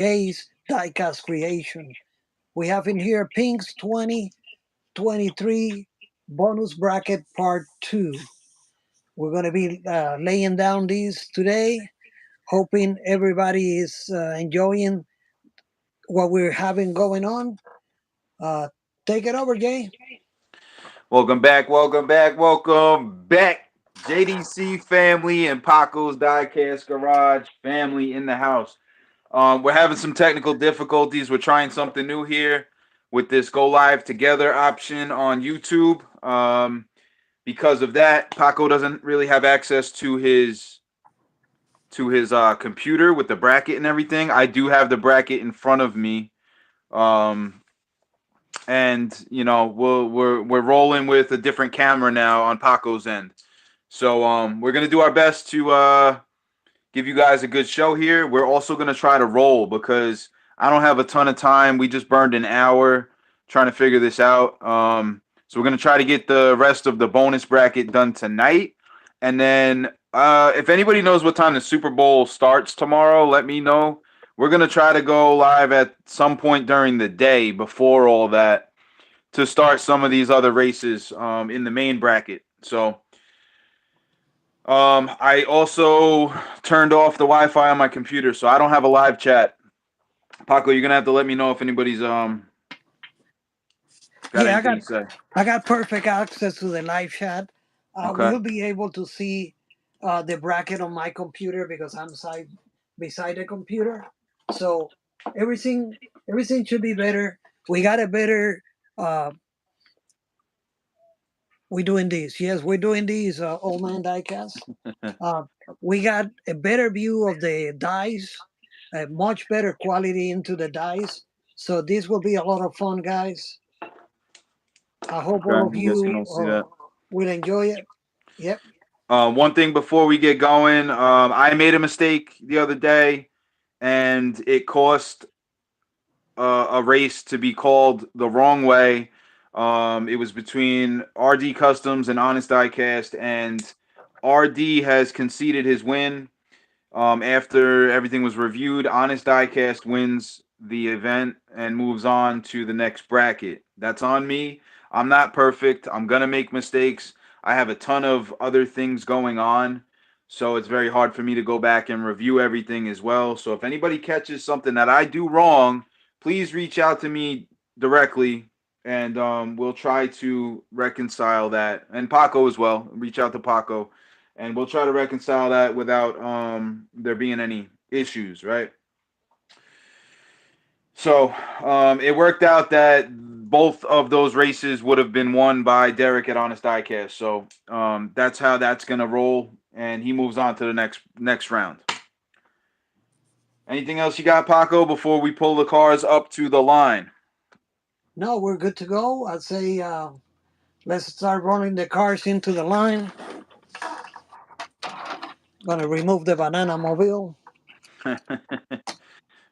Jay's Diecast creation. We have in here Pink's 2023 bonus bracket part 2. We're going to be laying down these today, hoping everybody is enjoying what we're having going on. Uh, Take it over, Jay. Welcome back, welcome back, welcome back. JDC family and Paco's Diecast Garage family in the house. We're having some technical difficulties. We're trying something new here with this go live together option on YouTube. Because of that, Paco doesn't really have access to his computer with the bracket and everything. I do have the bracket in front of me. Um, and we're rolling with a different camera now on Paco's end. So we're gonna do our best to give you guys a good show here. We're also gonna try to roll because I don't have a ton of time. We just burned an hour trying to figure this out. So we're gonna try to get the rest of the bonus bracket done tonight, and then if anybody knows what time the Super Bowl starts tomorrow, let me know. We're gonna try to go live at some point during the day before all that to start some of these other races in the main bracket. So I also turned off the Wi-Fi on my computer, so I don't have a live chat. Paco, you're gonna have to let me know if anybody's got Yeah, anything to say. I got perfect access to the live chat. I Okay. will be able to see the bracket on my computer because I'm beside the computer. So everything everything should be better. We got a better. Uh, we're doing this. Yes, we're doing these. Old man diecast. Uh, we got a better view of the dice, a much better quality into the dice. So this will be a lot of fun, guys. I hope all Okay. of You guys can you all see that. will enjoy it. Yep. One thing before we get going, I made a mistake the other day, and it cost a race to be called the wrong way. It was between RD Customs and Honest Diecast, and RD has conceded his win. After everything was reviewed, Honest Diecast wins the event and moves on to the next bracket. That's on me. I'm not perfect. I'm going to make mistakes. I have a ton of other things going on. So it's very hard for me to go back and review everything as well. So if anybody catches something that I do wrong, please reach out to me directly and we'll try to reconcile that. And Paco as well. Reach out to Paco and we'll try to reconcile that without there being any issues, right? So it worked out that both of those races would have been won by Derek at Honest Diecast. So that's how that's gonna roll, and he moves on to the next round. Anything else you got, Paco, before we pull the cars up to the line? No, we're good to go. I'd say let's start rolling the cars into the line. Gonna remove the banana mobile.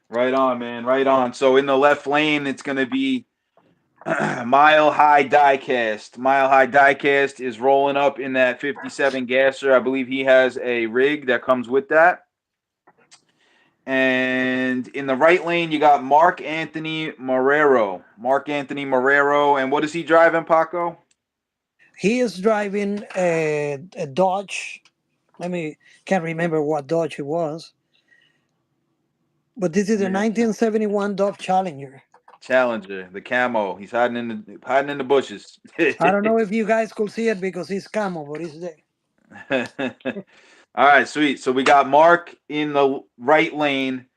Right on, man. Right on. So in the left lane, it's gonna be Mile High Diecast. Mile High Diecast is rolling up in that 57 gasser. I believe he has a rig that comes with that. And in the right lane, you got Mark Anthony Marrero. Mark Anthony Marrero. And what is he driving, Paco? He is driving a Dodge. Let me can't remember what Dodge it was, but this is a Yeah. 1971 Dodge Challenger. Challenger, the camo. He's hiding in the bushes. I don't know if you guys could see it because it's camo, but it's there. All right, sweet. So we got Mark in the right lane,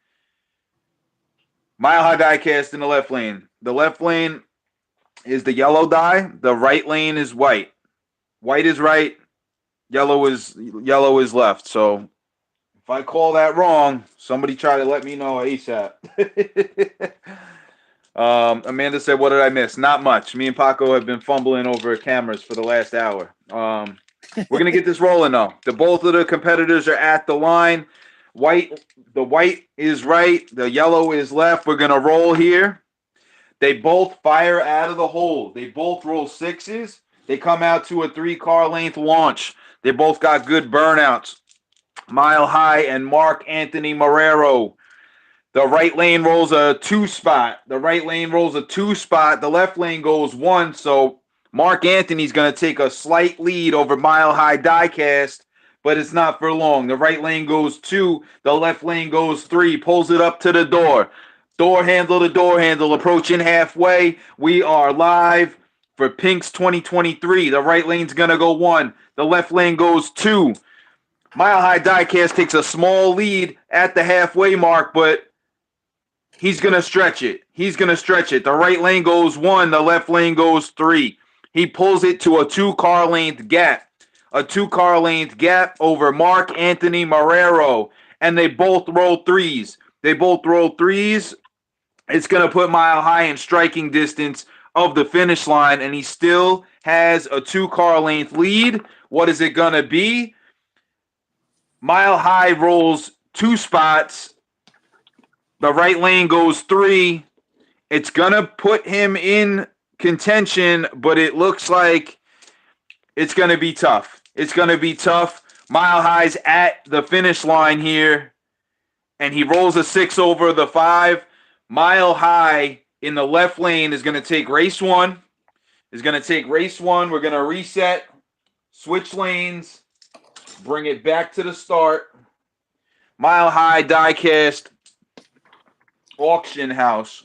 Mile High Diecast in the left lane. The left lane is the yellow die. The right lane is white. White is right. Yellow is left. So if I call that wrong, somebody try to let me know ASAP. Amanda said, "What did I miss? Not much. Me and Paco have been fumbling over cameras for the last hour. We're gonna get this rolling though. The both of the competitors are at the line. The white is right. The yellow is left. We're gonna roll here. They both fire out of the hole. They both roll sixes. They come out to a 3 car length launch. They both got good burnouts. Mile High and Mark Anthony Marrero. The right lane rolls a two spot. The right lane rolls a two spot. The left lane goes one. So Mark Anthony's going to take a slight lead over Mile High Diecast, but it's not for long. The right lane goes two. The left lane goes three. Pulls it up to the door. Door handle to door handle. Approaching halfway. We are live for Pink's 2023. The right lane's going to go one. The left lane goes two. Mile High Diecast takes a small lead at the halfway mark, but he's going to stretch it. He's going to stretch it. The right lane goes one. The left lane goes three. He pulls it to a two-car length gap. A two-car length gap over Mark Anthony Marrero. And they both roll threes. They both roll threes. It's going to put Mile High in striking distance of the finish line. And he still has a two-car length lead. What is it going to be? Mile High rolls two spots. The right lane goes three. It's going to put him in contention, but it looks like it's going to be tough. It's going to be tough. Mile High's at the finish line here, and he rolls a six over the five. Mile High in the left lane is going to take race one. We're going to reset, switch lanes, bring it back to the start. Mile High Diecast Auction House.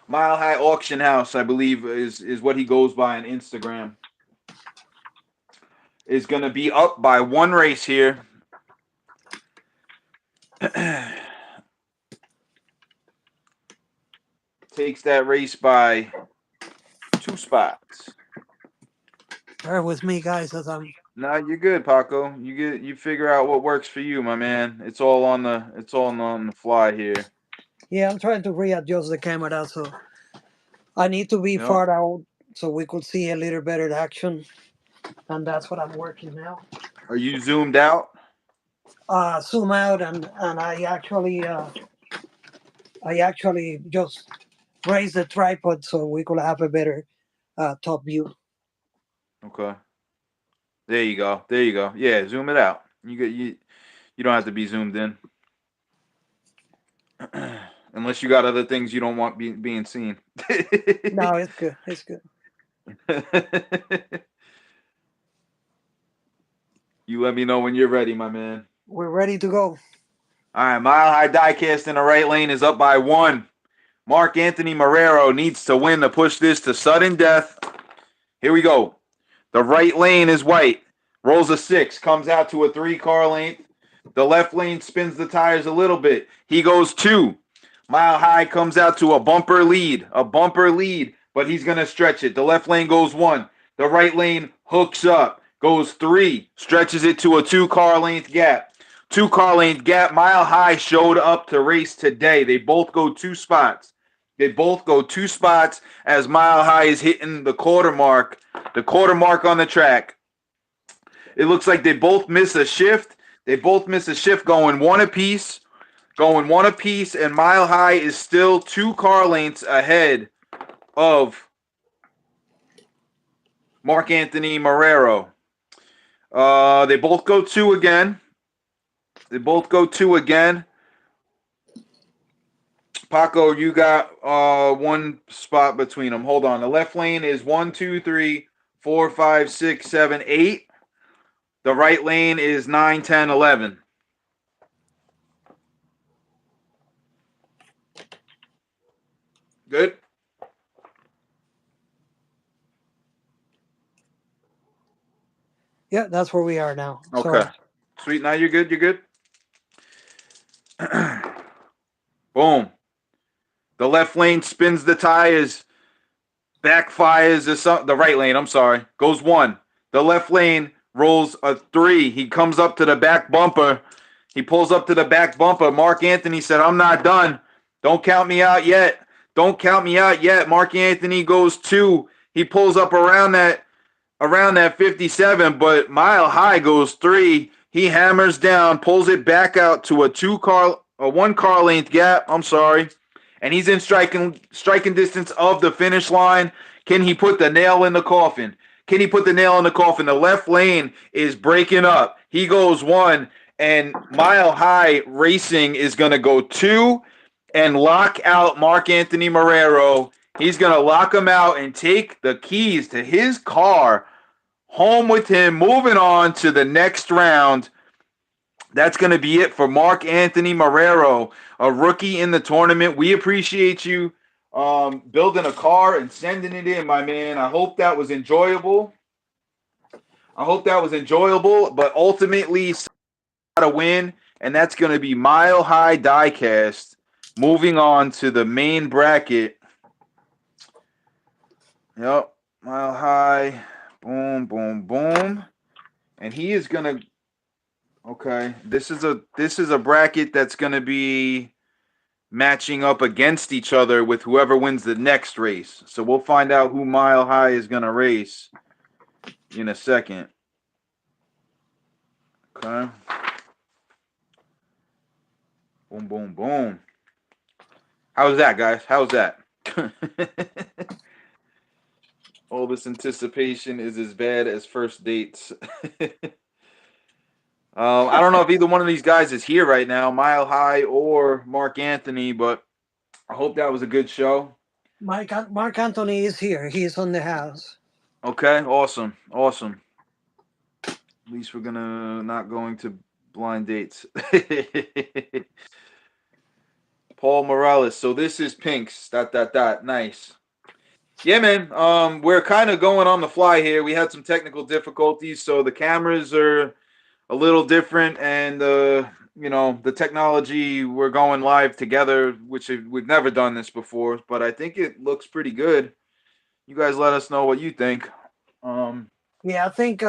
Mile High Auction House, I believe, is what he goes by on Instagram. Is going to be up by one race here. Takes that race by two spots. Bear with me, guys, as I'm. No, you're good, Paco. You figure out what works for you, my man. It's all on the fly here. Yeah, I'm trying to readjust the camera, so I need to be far out so we could see a little better action, and that's what I'm working now. Are you zoomed out? Zoom out, and I actually just raised the tripod so we could have a better top view. Okay. There you go. Yeah, zoom it out. You don't have to be zoomed in. Unless you got other things you don't want being seen. No, it's good. It's good. You let me know when you're ready, my man. We're ready to go. All right, Mile High Diecast in the right lane is up by one. Mark Anthony Marrero needs to win to push this to sudden death. Here we go. The right lane is white. Rolls a six. Comes out to a three-car length. The left lane spins the tires a little bit. He goes two. Mile High comes out to a bumper lead, but he's going to stretch it. The left lane goes one. The right lane hooks up, goes three, stretches it to a two-car length gap. Two-car length gap. Mile High showed up to race today. They both go two spots. As Mile High is hitting the quarter mark on the track. It looks like they both miss a shift. Going one apiece. And Mile High is still two car lengths ahead of Mark Anthony Marrero. They both go two again. Paco, you got one spot between them. Hold on. The left lane is 1, 2, 3, 4, 5, 6, 7, 8. The right lane is 9, 10, 11. Good? Yeah, that's where we are now. Okay. Sorry. Sweet. Now you're good? Boom. The left lane spins the tires. Backfires the right lane, I'm sorry. Goes one. The left lane rolls a three. He comes up to the back bumper. He pulls up to the back bumper. Mark Anthony said, I'm not done. Don't count me out yet. Mark Anthony goes two. He pulls up around that 57, but Mile High goes three. He hammers down, pulls it back out to a one car length gap. I'm sorry. And he's in striking distance of the finish line. Can he put the nail in the coffin? The left lane is breaking up. He goes one, and Mile High Racing is going to go 2 and lock out Mark Anthony Marrero. He's going to lock him out and take the keys to his car home with him, moving on to the next round. That's going to be it for Mark Anthony Marrero, a rookie in the tournament. We appreciate you building a car and sending it in, my man. I hope that was enjoyable. But ultimately, got a win, and that's going to be Mile High Diecast. Moving on to the main bracket. Yep, Mile High. Boom, boom, boom. And he is going to. Okay, this is a bracket that's going to be matching up against each other with whoever wins the next race. So we'll find out who Mile High is going to race in a second. Okay. Boom, boom, boom. How's that, guys? How's that? All this anticipation is as bad as first dates. I don't know if either one of these guys is here right now, Mile High or Mark Anthony, but I hope that was a good show. Mark Anthony is here. He is on the house. Okay, awesome, awesome. At least we're gonna not going to blind dates. Paul Morales. So this is Pinks. Dot dot dot. Nice. Yeah, man. We're kind of going on the fly here. We had some technical difficulties, so the cameras are a little different, and the technology, we're going live together, which we've never done this before, but I think it looks pretty good. You guys let us know what you think. Um, Yeah, I think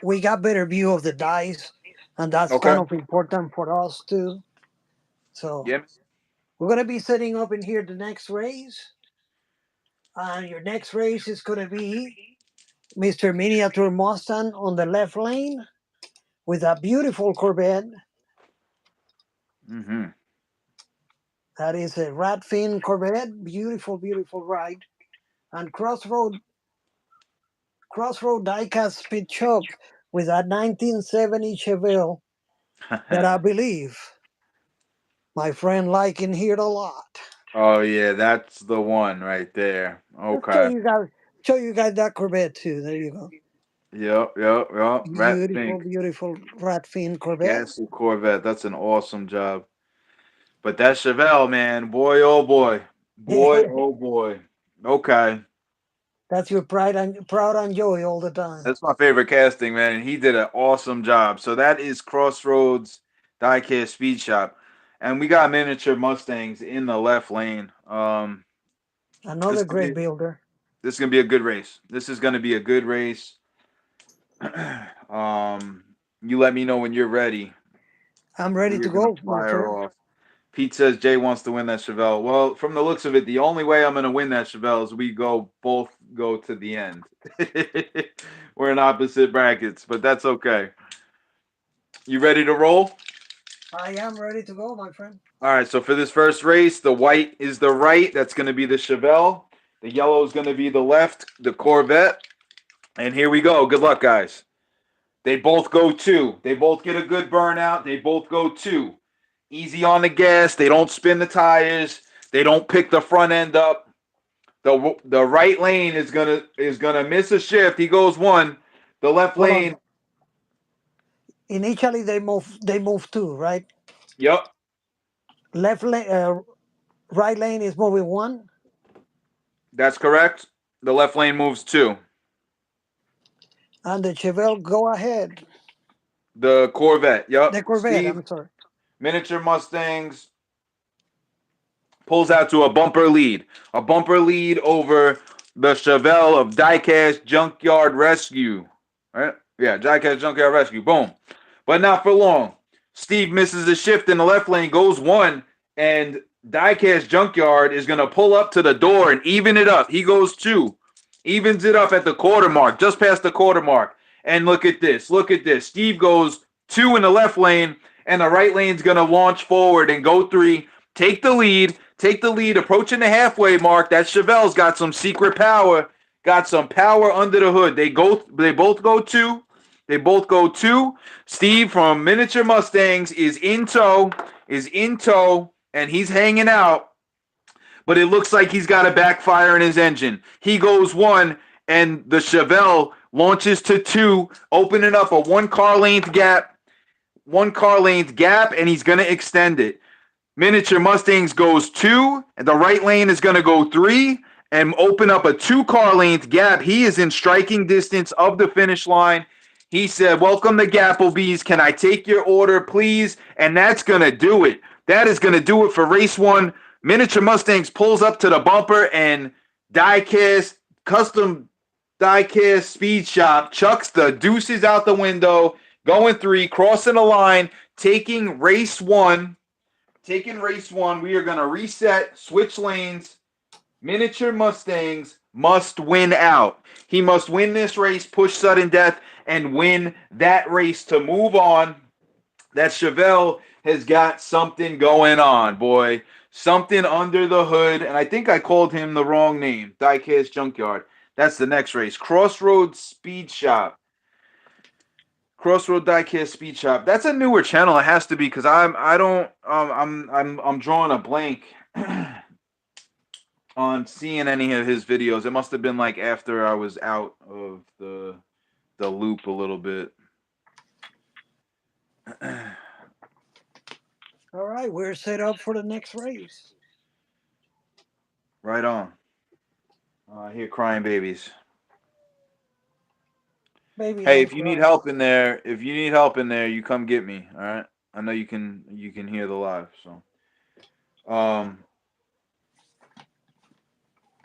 we got better view of the dice, and that's kind okay. of important for us too. So Yeah. we're gonna be setting up in here the next race, and your next race is gonna be Mr. Miniature Mustang on the left lane with a beautiful Corvette. Mm-hmm. That is a Radfin Corvette, beautiful, beautiful ride. And Crossroad Diecast Speed Shop with a 1970 Chevelle that I believe my friend like in here a lot. Oh yeah, that's the one right there. Let's Okay. show you guys that Corvette too. There you go. Yep, yep, yep. Rat Beautiful, Pink beautiful Radfin Corvette. Castle Corvette. That's an awesome job. But that Chevelle, man, boy, oh boy, boy, oh boy. Okay. That's your proud and joy all the time. That's my favorite casting, man. He did an awesome job. So that is Crossroads Diecast Speed Shop. And we got miniature Mustangs in the left lane. This Another could be great builder. this is gonna be a good race. This is gonna be a good race. You let me know when you're ready. I'm ready We're to gonna go, my fire friend. off. Pete says Jay wants to win that Chevelle. Well, from the looks of it, the only way I'm gonna win that Chevelle is we both go to the end. We're in opposite brackets, but that's okay. You ready to roll? I am ready to go, my friend. All right, so for this first race, the white is the right. That's going to be the Chevelle. The yellow is going to be the left, the Corvette. And here we go. Good luck, guys. They both go 2. They both get a good burnout. They both go 2. Easy on the gas. They don't spin the tires. They don't pick the front end up. The right lane is gonna miss a shift. He goes 1. The left Hold on. lane, Initially, they move too, right? yep, Left lane, right lane is moving 1, that's correct. The left lane moves 2. and the Chevelle go ahead. The Corvette, yep. The Corvette. Steve, I'm sorry. miniature Mustangs pulls out to a bumper lead over the Chevelle of Diecast Junkyard Rescue. Right? Yeah, Diecast Junkyard Rescue. Boom. But not for long. Steve misses a shift in the left lane, goes 1, and Diecast Junkyard is going to pull up to the door and even it up. He goes 2, evens it up at the quarter mark, just past the quarter mark. And look at this. Look at this. Steve goes 2 in the left lane, and the right lane's going to launch forward and go 3, take the lead. Take the lead, approaching the halfway mark. That Chevelle's got some secret power, got some power under the hood. They both go 2. They both go 2. Steve from Miniature Mustangs is in tow, and he's hanging out. But it looks like he's got a backfire in his engine. He goes 1, and the Chevelle launches to 2, opening up a one car length gap, and he's going to extend it. Miniature Mustangs goes 2, and the right lane is going to go 3 and open up a 2 car length gap. He is in striking distance of the finish line. He said, "Welcome to Gapplebee's. Can I take your order, please?" And that's going to do it. That is going to do it for race 1. Miniature Mustangs pulls up to the bumper, and Diecast, custom Diecast speed shop, chucks the deuces out the window, going 3, crossing the line, taking race 1. Taking race 1, we are going to reset, switch lanes. Miniature Mustangs must win out. He must win this race, push sudden death, and win that race to move on. That Chevelle has got something going on, boy. Something under the hood. And I think I called him the wrong name. Diecast Junkyard. That's the next race. Crossroads Speed Shop. Crossroad Diecast Speed Shop. That's a newer channel. It has to be because I'm drawing a blank on seeing any of his videos. It must have been like after I was out of the loop a little bit. All right, we're set up for the next race. Right on. I hear crying babies. Baby, Hey, don't if you need cry. help in there, you come get me. All right. I know you can hear the live. So, all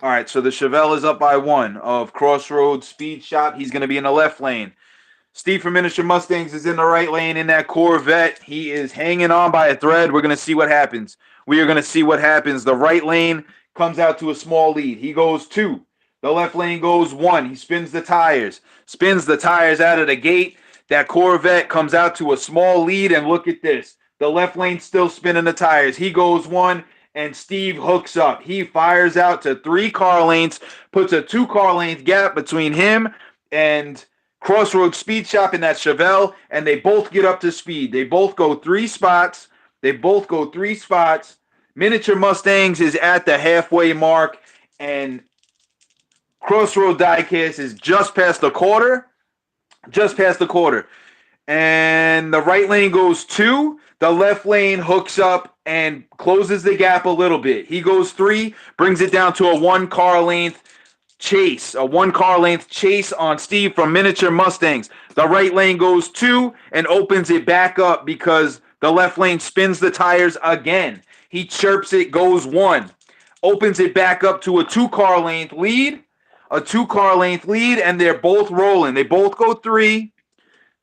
right. So the Chevelle is up by 1 of Crossroads Speed Shop. He's going to be in the left lane. Steve from Miniature Mustangs is in the right lane in that Corvette. He is hanging on by a thread. We're going to see what happens. We are going to see what happens. The right lane comes out to a small lead. He goes 2. The left lane goes 1. He spins the tires out of the gate. That Corvette comes out to a small lead, and look at this. The left lane still spinning the tires. He goes 1, and Steve hooks up. He fires out to 3 car lengths, puts a 2 car length gap between him and Crossroads Speed Shop in that Chevelle, and they both get up to speed. They both go 3 spots. Miniature Mustangs is at the halfway mark, and Crossroad Diecast is just past the quarter. And the right lane goes 2. The left lane hooks up and closes the gap a little bit. He goes 3, brings it down to a 1 car length chase on Steve from Miniature Mustangs. The right lane goes 2 and opens it back up because the left lane spins the tires again. He chirps it, goes 1, opens it back up to a 2 car length lead, and they're both rolling. They both go 3,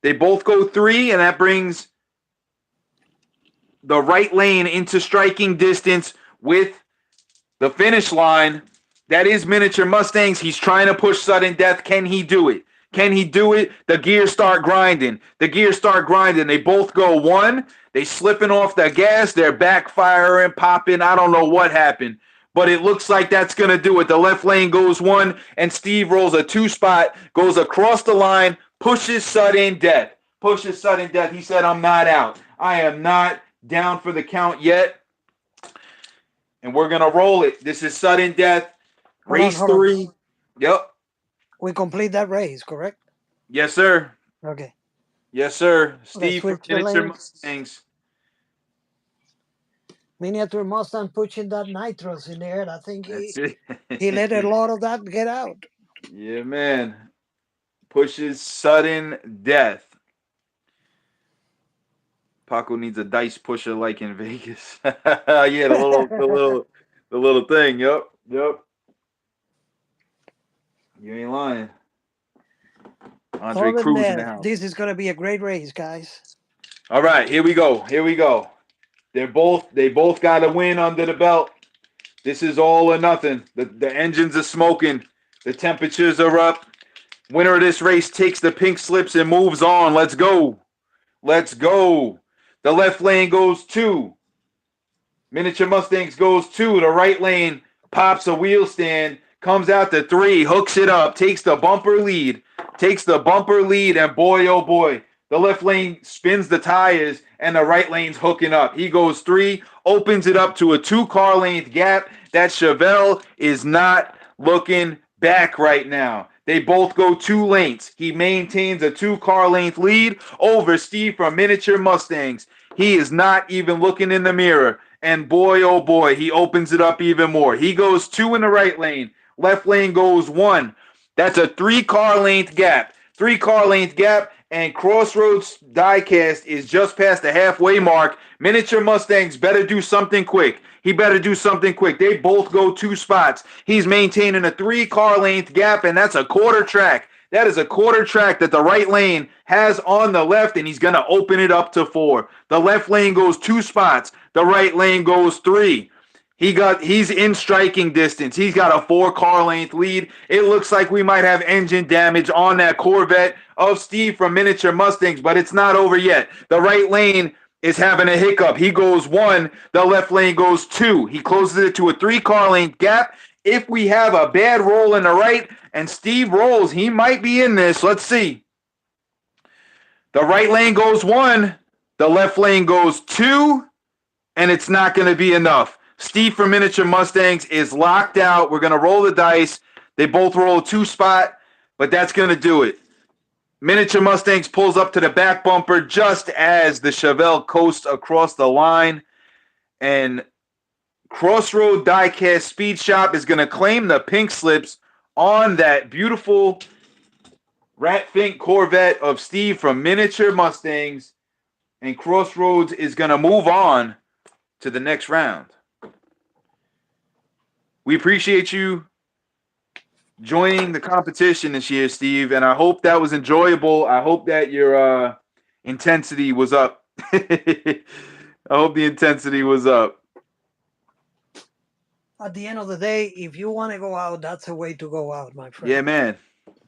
and that brings the right lane into striking distance with the finish line. That is Miniature Mustangs. He's trying to push sudden death. Can he do it? The gears start grinding. They both go 1. They slipping off the gas. They're backfiring, popping. I don't know what happened, but it looks like that's going to do it. The left lane goes 1, and Steve rolls a 2-spot, goes across the line, pushes sudden death. He said, "I'm not out. I am not down for the count yet." And we're going to roll it. This is sudden death. Race Hold on. 3. Yep. We complete that race, correct? Yes, sir. Okay. Yes, sir. Let's Steve from switch the Miniature lanes. Mustangs. Miniature Mustang pushing that nitros in there. I think That's he it. let a lot of that get out. Yeah, man. Pushes sudden death. Paco needs a dice pusher like in Vegas. Yeah, the little thing. Yep. You ain't lying. Andre Other than Cruz in the that, house. this is going to be a great race, guys. All right, here we go. They both got a win under the belt. This is all or nothing. The engines are smoking. The temperatures are up. Winner of this race takes the pink slips and moves on. Let's go. The left lane goes 2. Miniature Mustangs goes 2. The right lane pops a wheel stand, comes out to 3, hooks it up, takes the bumper lead, and boy, oh boy, the left lane spins the tires, and the right lane's hooking up. He goes 3, opens it up to a 2-car length gap. That Chevelle is not looking back right now. They both go 2 lanes. He maintains a 2-car length lead over Steve from Miniature Mustangs. He is not even looking in the mirror. And boy, oh boy, he opens it up even more. He goes 2 in the right lane. Left lane goes 1. That's a 3-car length gap. 3-car length gap, and Crossroads Diecast is just past the halfway mark. Miniature Mustangs better do something quick. He better do something quick. They both go 2 spots. He's maintaining a 3-car length gap, and that's a quarter track. That is a quarter track that the right lane has on the left, and he's going to open it up to 4. The left lane goes 2 spots. The right lane goes 3. He's in striking distance. He's got a 4-car length lead. It looks like we might have engine damage on that Corvette of Steve from Miniature Mustangs, but it's not over yet. The right lane is having a hiccup. He goes 1, the left lane goes 2. He closes it to a 3-car length gap. If we have a bad roll in the right and Steve rolls, he might be in this. Let's see. The right lane goes 1, the left lane goes 2, and it's not going to be enough. Steve from Miniature Mustangs is locked out. We're going to roll the dice. They both roll a 2 spot, but that's going to do it. Miniature Mustangs pulls up to the back bumper just as the Chevelle coasts across the line. And Crossroad Diecast Speed Shop is going to claim the pink slips on that beautiful Rat Fink Corvette of Steve from Miniature Mustangs. And Crossroads is going to move on to the next round. We appreciate you joining the competition this year, Steve, and I hope that was enjoyable. I hope that your intensity was up. I hope the intensity was up. At the end of the day, if you want to go out, that's a way to go out, my friend. Yeah, man.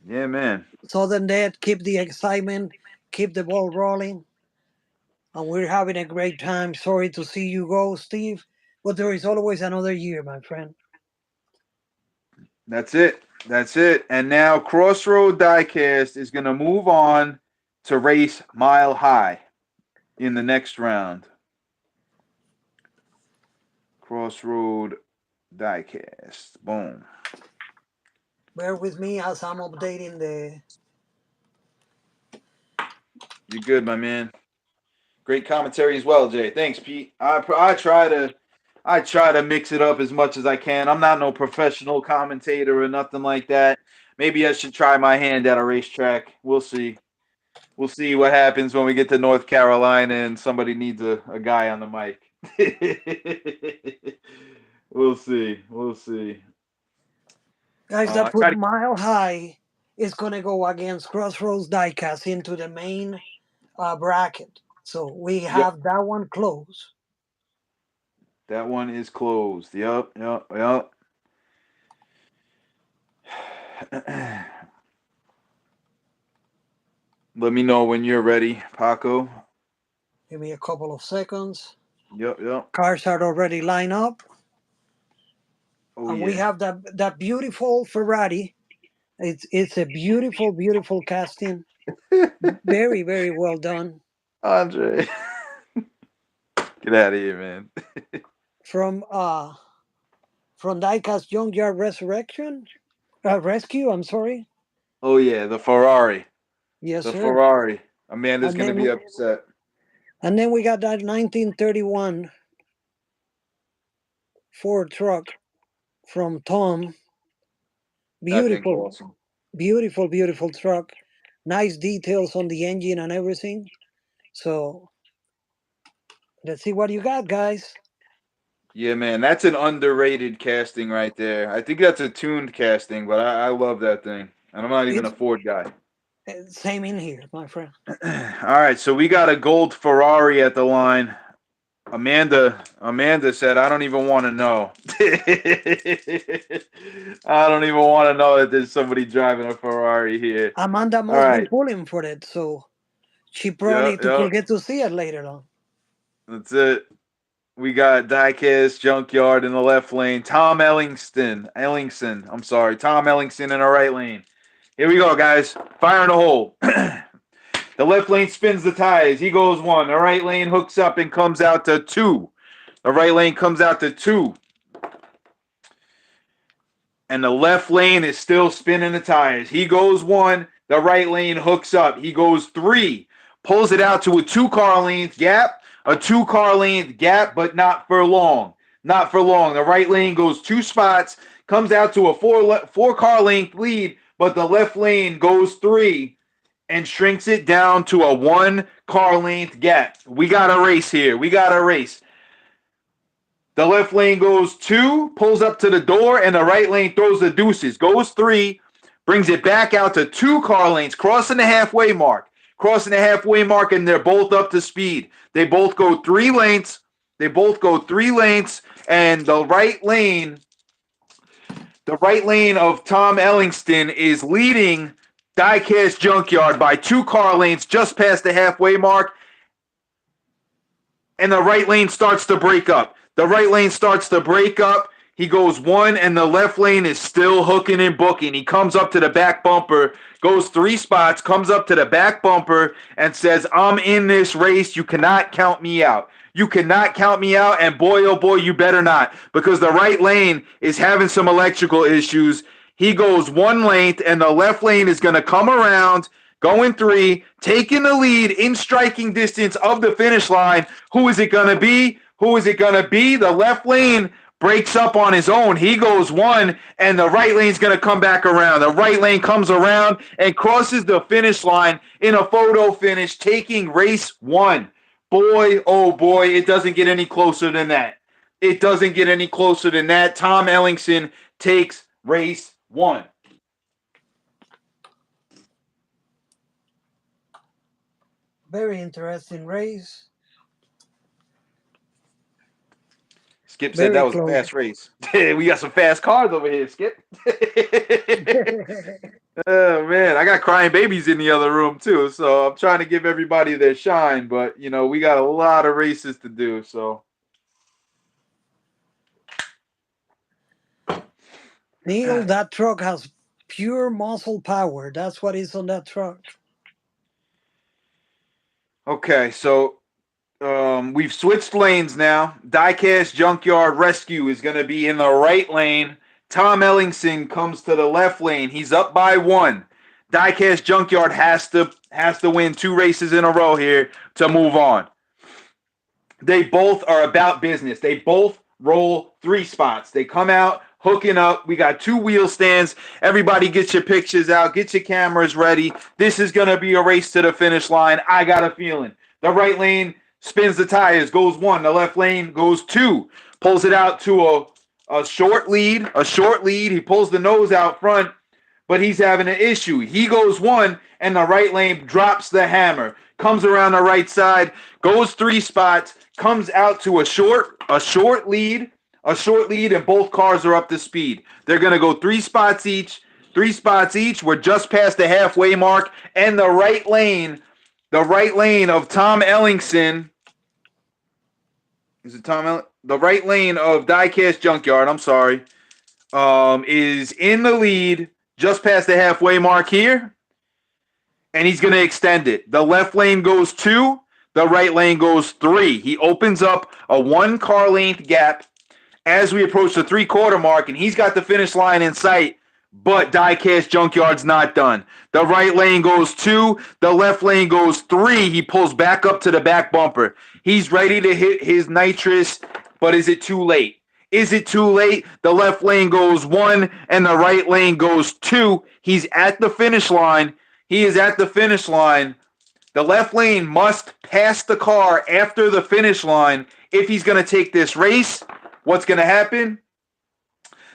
Yeah, man. So then that keep the excitement, keep the ball rolling, and we're having a great time. Sorry to see you go, Steve, but there is always another year, my friend. That's it. That's it. And now Crossroad Diecast is going to move on to race Mile High in the next round. Crossroad Diecast. Boom. Bear with me as I'm updating the. You're good, my man. Great commentary as well, Jay. Thanks, Pete. I try to mix it up as much as I can. I'm not no professional commentator or nothing like that. Maybe I should try my hand at a racetrack. We'll see. We'll see what happens when we get to North Carolina and somebody needs a guy on the mic. We'll see. We'll see. Guys that I put try to. Mile High is going to go against Crossroads Diecast into the main bracket. So we Yep, have that one closed. that one is closed. Yep, yep, yep. Let me know when you're ready, Paco. Give me a couple of seconds. Yep, yep. Cars are already lined up. Oh And we yeah. have that beautiful Ferrari. It's a beautiful, beautiful casting. Very, very well done. Andre. Get out of here, man. From Diecast Junkyard Resurrection Rescue, I'm sorry. Oh yeah, the Ferrari. Yes, The sir. Ferrari. Amanda's And gonna be then upset. and then we got that 1931 Ford truck from Tom. That thing's Beautiful, awesome. beautiful, beautiful truck. Nice details on the engine and everything. So let's see what you got, guys. Yeah, man, that's an underrated casting right there. I think that's a tuned casting, but I love that thing. And I'm not even a It's Ford guy. same in here, my friend. All right, so we got a gold Ferrari at the line. Amanda said, "I don't even want to know." I don't even want to know that there's somebody driving a Ferrari here. Amanda All must be right. pulling for it, so she Yep, probably yep. could get to see it later on. That's it. We got Diecast Junkyard in the left lane. Tom Ellingson. I'm sorry. Tom Ellingson in the right lane. Here we go, guys. Fire in the hole. The left lane spins the tires. He goes 1. The right lane hooks up and comes out to 2. The right lane comes out to 2. And the left lane is still spinning the tires. He goes 1. The right lane hooks up. He goes 3. Pulls it out to a 2-car length gap. A 2-car length gap, but not for long. Not for long. The right lane goes 2 spots. Comes out to a 4-car length lead, but the left lane goes 3 and shrinks it down to a 1-car length gap. We got a race here. We got a race. The left lane goes 2, pulls up to the door, and the right lane throws the deuces. Goes 3, brings it back out to 2-car lanes, crossing the halfway mark. Crossing the halfway mark, and they're both up to speed. They both go 3 lengths. And the right lane of Tom Ellingston is leading Diecast Junkyard by 2-car lanes just past the halfway mark. And the right lane starts to break up. He goes 1, and the left lane is still hooking and booking. He comes up to the back bumper, goes 3 spots, comes up to the back bumper, and says, I'm in this race. You cannot count me out. And boy, oh boy, you better not, because the right lane is having some electrical issues. He goes 1 length, and the left lane is going to come around, going 3, taking the lead in striking distance of the finish line. Who is it going to be? The left lane breaks up on his own. He goes 1, and the right lane's going to come back around. The right lane comes around and crosses the finish line in a photo finish, taking race 1. Boy, oh boy, it doesn't get any closer than that. Tom Ellingson takes race 1. Very interesting race. Skip said that was a fast race. We got some fast cars over here, Skip. Oh, man. I got crying babies in the other room, too. So I'm trying to give everybody their shine. But, we got a lot of races to do. So. Neil, that truck has pure muscle power. That's what is on that truck. Okay, so we've switched lanes now. Diecast Junkyard Rescue is going to be in the right lane. Tom Ellingson comes to the left lane. He's up by 1. Diecast Junkyard has to win 2 races in a row here to move on. They both are about business. They both roll 3 spots. They come out hooking up. We got 2 wheel stands. Everybody get your pictures out. Get your cameras ready. This is going to be a race to the finish line. I got a feeling. The right lane spins the tires, goes 1. The left lane goes 2. Pulls it out to a short lead. He pulls the nose out front, but he's having an issue. He goes 1, and the right lane drops the hammer. Comes around the right side, goes 3 spots, comes out to a short lead, and both cars are up to speed. They're going to go 3 spots each. We're just past the halfway mark, and the right lane of Tom Ellingson. Is it Tom? The right lane of Diecast Junkyard, I'm sorry, is in the lead just past the halfway mark here, and he's going to extend it. The left lane goes 2, the right lane goes 3. He opens up a 1-car length gap as we approach the 3-quarter mark, and he's got the finish line in sight, but Diecast Junkyard's not done. The right lane goes 2, the left lane goes 3. He pulls back up to the back bumper. He's ready to hit his nitrous, but is it too late? The left lane goes 1, and the right lane goes 2. He's at the finish line. The left lane must pass the car after the finish line if he's going to take this race. What's going to happen?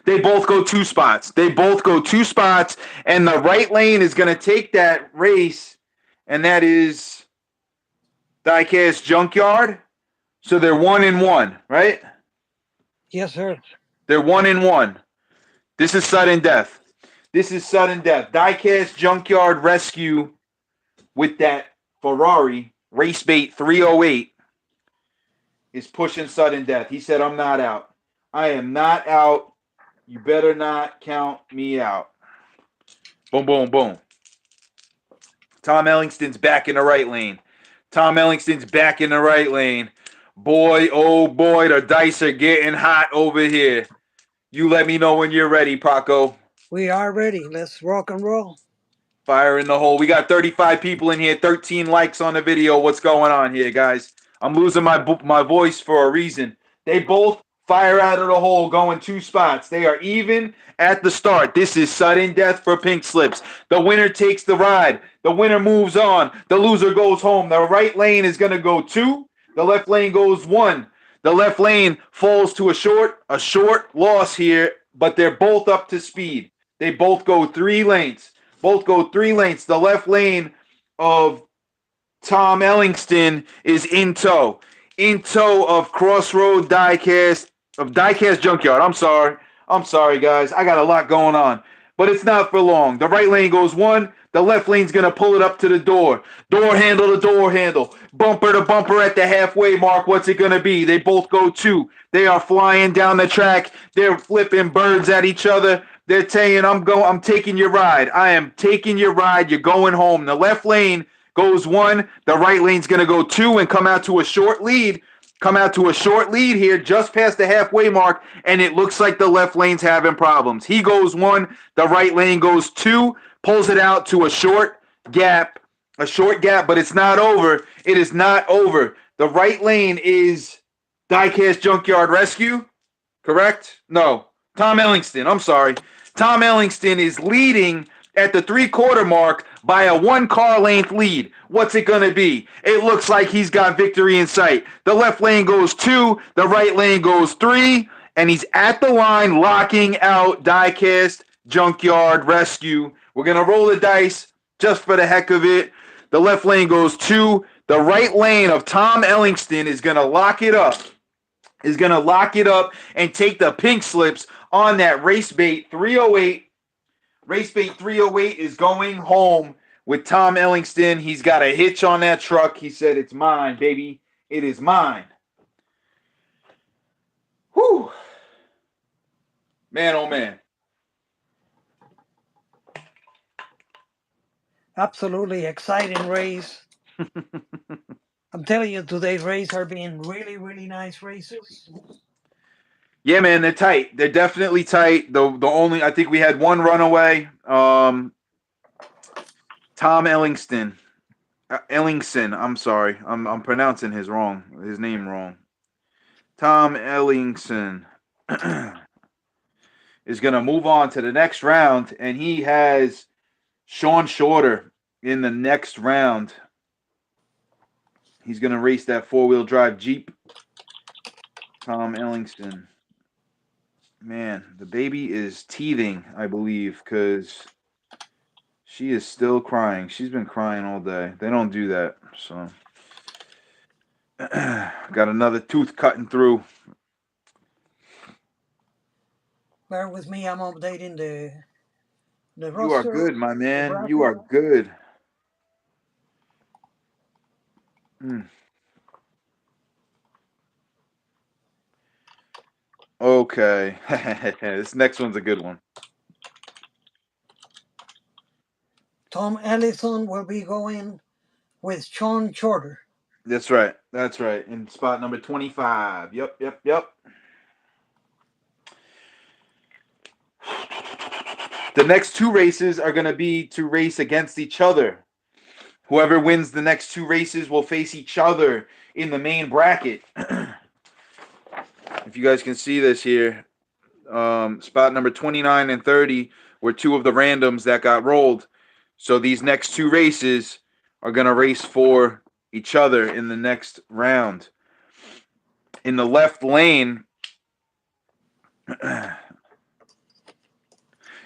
They both go 2 spots. And the right lane is going to take that race, and that is Diecast Junkyard. So they're 1-1, right? Yes, sir. They're 1-1. This is sudden death. Diecast Junkyard Rescue with that Ferrari Race Bait 308 is pushing sudden death. He said, I'm not out. I am not out. You better not count me out. Boom, boom, boom. Tom Ellingston's back in the right lane. Tom Ellingston's back in the right lane. Boy, oh boy, the dice are getting hot over here. You let me know when you're ready, Paco. We are ready. Let's rock and roll. Fire in the hole. We got 35 people in here, 13 likes on the video. What's going on here, guys? I'm losing my voice for a reason. They both fire out of the hole, going two spots. They are even at the start. This is sudden death for pink slips. The winner takes the ride. The winner moves on. The loser goes home. The right lane is going to go 2. The left lane goes 1. The left lane falls to a short loss here, but they're both up to speed. They both go 3 lanes. Both go 3 lanes. The left lane of Tom Ellingston is in tow. In tow of Crossroad Diecast, of Diecast Junkyard. I'm sorry, guys. I got a lot going on. But it's not for long. The right lane goes 1. The left lane's going to pull it up to the door. Door handle to door handle. Bumper to bumper at the halfway mark. What's it going to be? They both go 2. They are flying down the track. They're flipping birds at each other. They're saying, I'm taking your ride. I am taking your ride. You're going home. The left lane goes 1. The right lane's going to go 2 and come out to a short lead. Come out to a short lead here, just past the halfway mark, and it looks like the left lane's having problems. He goes 1. The right lane goes 2. Pulls it out to a short gap, but it's not over. It is not over. The right lane is Diecast Junkyard Rescue, correct? No. Tom Ellingston, I'm sorry. Tom Ellingston is leading at the 3/4 mark by a 1 car length lead. What's it going to be? It looks like he's got victory in sight. The left lane goes 2, the right lane goes 3, and he's at the line locking out Diecast Junkyard Rescue. We're going to roll the dice just for the heck of it. The left lane goes 2. The right lane of Tom Ellingston is going to lock it up. And take the pink slips on that race bait 308. Race bait 308 is going home with Tom Ellingston. He's got a hitch on that truck. He said, it's mine, baby. It is mine. Whew. Man, oh man. Absolutely exciting race. I'm telling you, today's race are being really, really nice races. Yeah, man, they're tight. They're definitely tight. The only, I think we had one runaway. Tom Ellingson. I'm sorry. I'm pronouncing his name wrong. Tom Ellingson is going to move on to the next round, and he has Sean Shorter in the next round. He's going to race that 4-wheel drive Jeep. Tom Ellingson. Man, the baby is teething, I believe, because she is still crying. She's been crying all day. They don't do that, so. Got another tooth cutting through. Bear with me, I'm updating the roster. You are good, my man. You are good. Okay. This next one's a good one. Tom Ellison will be going with Sean Shorter. That's right. That's right. In spot number 25. Yep. The next 2 races are going to be to race against each other. Whoever wins the next 2 races will face each other in the main bracket. If you guys can see this here, spot number 29 and 30 were 2 of the randoms that got rolled. So these next 2 races are going to race for each other in the next round. In the left lane, we're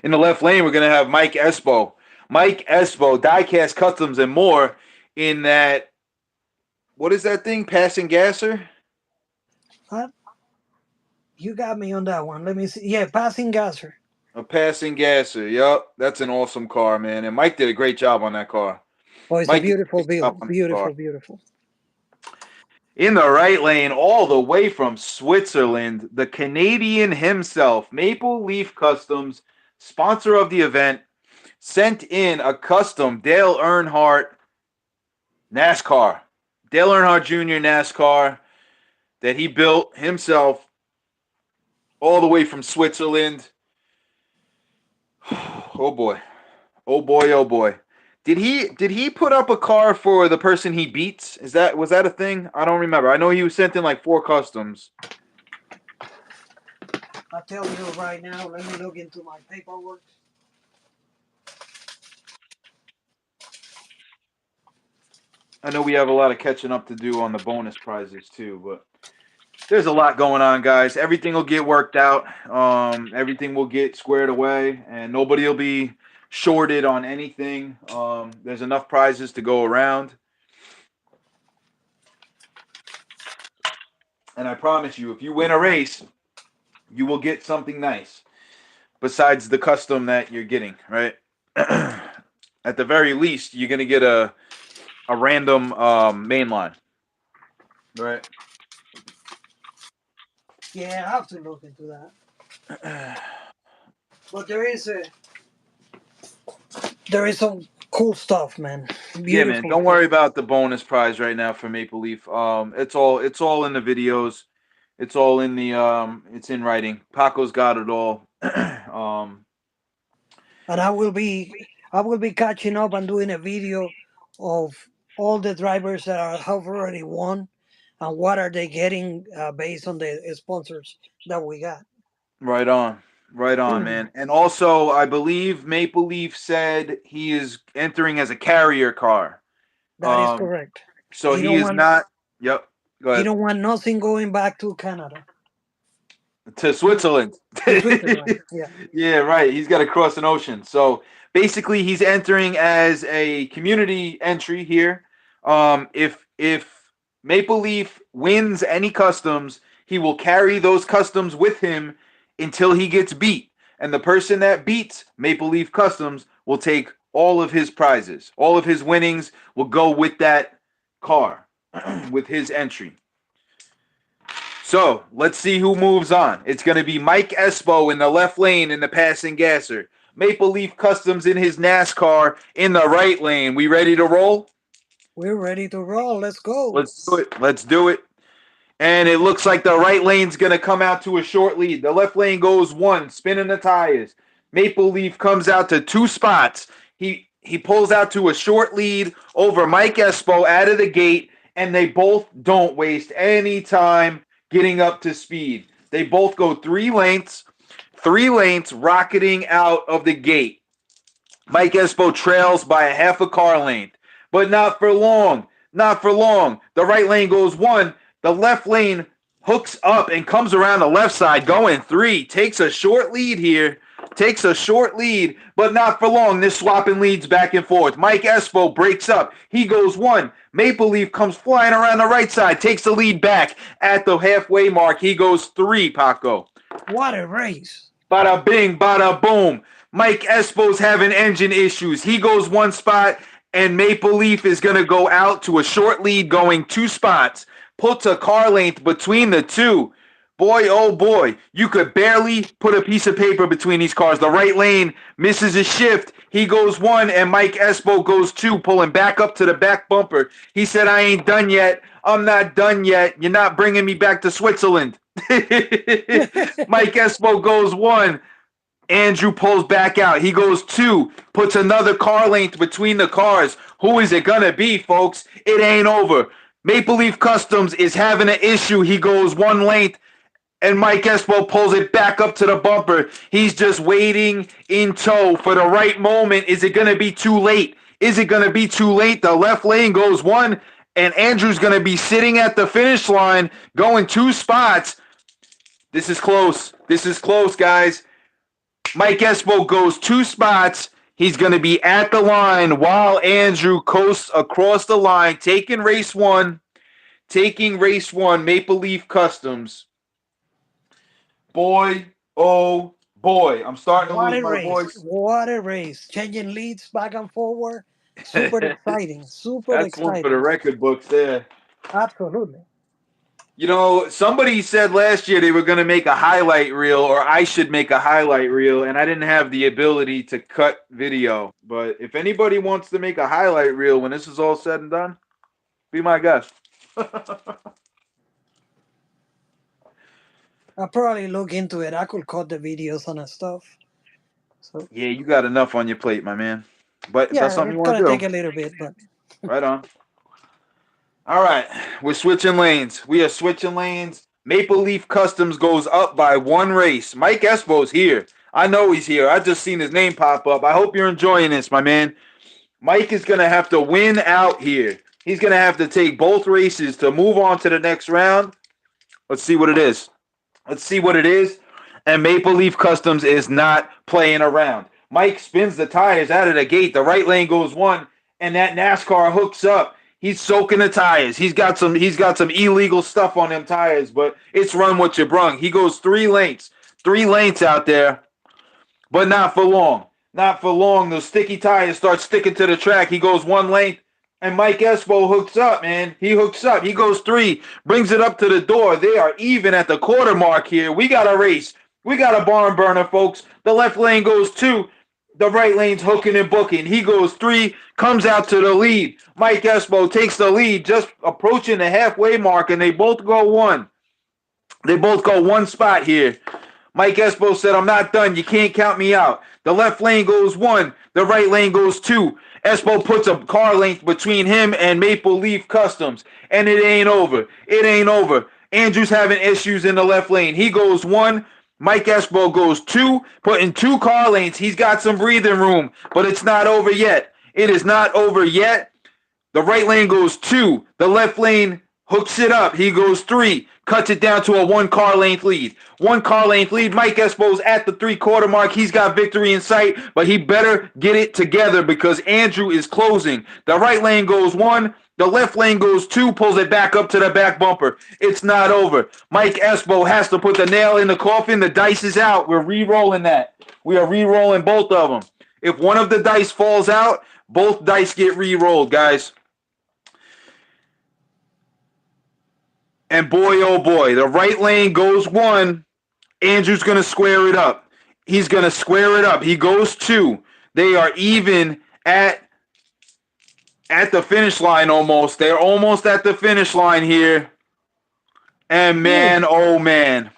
going to have Mike Espo. Mike Espo, Diecast Customs and more in that, what is that thing? Passing Gasser? You got me on that one. Let me see. Yeah, Passing Gasser. A Passing Gasser. Yup. That's an awesome car, man. And Mike did a great job on that car. Oh, it's a beautiful build. Beautiful. In the right lane, all the way from Switzerland, the Canadian himself, Maple Leaf Customs, sponsor of the event, sent in a custom Dale Earnhardt NASCAR. Dale Earnhardt Jr. NASCAR that he built himself all the way from Switzerland. Oh boy. Oh boy, oh boy. Did he put up a car for the person he beats? Was that a thing? I don't remember. I know he was sent in like 4 customs. I'll tell you right now. Let me look into my paperwork. I know we have a lot of catching up to do on the bonus prizes too, but there's a lot going on, guys. Everything will get worked out. Everything will get squared away, and nobody will be shorted on anything. There's enough prizes to go around, and I promise you, if you win a race, you will get something nice besides the custom that you're getting. Right? At the very least, you're gonna get a random main line. Right? Yeah, I have to look into that. But there is some cool stuff, man. Yeah, man. Beautiful Don't stuff. worry about the bonus prize right now for Maple Leaf. It's all in the videos. It's all in the it's in writing. Paco's got it all. And I will be catching up and doing a video of all the drivers that have already won and what are they getting based on the sponsors that we got. Right on. Right on, man. And also, I believe Maple Leaf said he is entering as a carrier car. That is Um correct. so He he don't is want not. Yep. Go he ahead. don't want nothing going back to Canada, To Switzerland. to Switzerland. Yeah, Yeah, right. He's got to cross an ocean. So basically, he's entering as a community entry here. If Maple Leaf wins any customs, he will carry those customs with him until he gets beat, and the person that beats Maple Leaf Customs will take all of his prizes. All of his winnings will go with that car, with his entry. So let's see who moves on. It's going to be Mike Espo in the left lane in the passing gasser. Maple Leaf Customs in his NASCAR in the right lane. We ready to roll? we're ready to roll. Let's go. Let's do it. Let's do it. And it looks like the right lane's going to come out to a short lead. The left lane goes one, spinning the tires. Maple Leaf comes out to 2 spots. He pulls out to a short lead over Mike Espo out of the gate, and they both don't waste any time getting up to speed. They both go 3 lengths, rocketing out of the gate. Mike Espo trails by a half a car length, but not for long. Not for long. The right lane goes one. The left lane hooks up and comes around the left side, going three. Takes a short lead here. Takes a short lead, but not for long. This swapping leads back and forth. Mike Espo breaks up. He goes one. Maple Leaf comes flying around the right side, takes the lead back at the halfway mark. He goes three, Paco. What a race! Bada bing, bada boom. Mike Espo's having engine issues. He goes 1 spot, and Maple Leaf is going to go out to a short lead going 2 spots. Puts a car length between the two. Boy, oh boy, you could barely put a piece of paper between these cars. The right lane misses a shift. He goes one, and Mike Espo goes two, pulling back up to the back bumper. He said, I ain't done yet. I'm not done yet. You're not bringing me back to Switzerland. Mike Espo goes one. Andrew pulls back out. He goes two, puts another car length between the cars. Who is it going to be, folks? It ain't over. Maple Leaf Customs is having an issue. He goes 1 length, and Mike Espo pulls it back up to the bumper. He's just waiting in tow for the right moment. Is it going to be too late? Is it going to be too late? The left lane goes one, and Andrew's going to be sitting at the finish line going 2 spots. This is close. This is close, guys. Mike Espo goes 2 spots. He's going to be at the line while Andrew coasts across the line, taking race one. Taking race one, Maple Leaf Customs. Boy, oh boy. I'm starting to What lose a my race! voice. What a race! Changing leads back and forward. Super exciting. Super That's one for the exciting. record books there. Absolutely. You know, somebody said last year they were going to make a highlight reel, or I should make a highlight reel, and I didn't have the ability to cut video. But if anybody wants to make a highlight reel when this is all said and done, be my guest. I'll probably look into it. I could cut the videos on and stuff. So Yeah, you got enough on your plate, my man. But if that's yeah, something it's you want to gonna take do, a little bit, but right on. All right, we're switching lanes. We are switching lanes. Maple Leaf Customs goes up by one race. Mike Espo's here. I know he's here. I just seen his name pop up. I hope you're enjoying this, my man. Mike is going to have to win out here. He's going to have to take both races to move on to the next round. Let's see what it is. Let's see what it is. And Maple Leaf Customs is not playing around. Mike spins the tires out of the gate. The right lane goes one, and that NASCAR hooks up. He's soaking the tires. He's got some illegal stuff on them tires, but it's run what you brung. He goes 3 lengths. 3 lengths out there, but not for long. Not for long. Those sticky tires start sticking to the track. He goes 1 length, and Mike Espo hooks up, man. He hooks up. He goes 3, brings it up to the door. They are even at the quarter mark here. We got a race. We got a barn burner, folks. The left lane goes 2. The right lane's hooking and booking. He goes 3, comes out to the lead. Mike Espo takes the lead, just approaching the halfway mark, and they both go 1. They both go 1 spot here. Mike Espo said, I'm not done. You can't count me out. The left lane goes 1. The right lane goes 2. Espo puts a car length between him and Maple Leaf Customs. And it ain't over. It ain't over. Andrew's having issues in the left lane. He goes 1. Mike Espo goes 2, putting 2 car lengths. He's got some breathing room, but it's not over yet. It is not over yet. The right lane goes 2. The left lane hooks it up. He goes 3. Cuts it down to a 1 car length lead. 1 car length lead. Mike Espo's at the 3/4 mark. He's got victory in sight, but he better get it together because Andrew is closing. The right lane goes 1. The left lane goes 2, pulls it back up to the back bumper. It's not over. Mike Espo has to put the nail in the coffin. The dice is out. We're re-rolling that. We are re-rolling both of them. If one of the dice falls out, both dice get re-rolled, guys. And boy, oh boy, the right lane goes 1. Andrew's going to square it up. He's going to square it up. He goes 2. They are even at the finish line almost. They're almost at the finish line here. And ooh, man, oh man.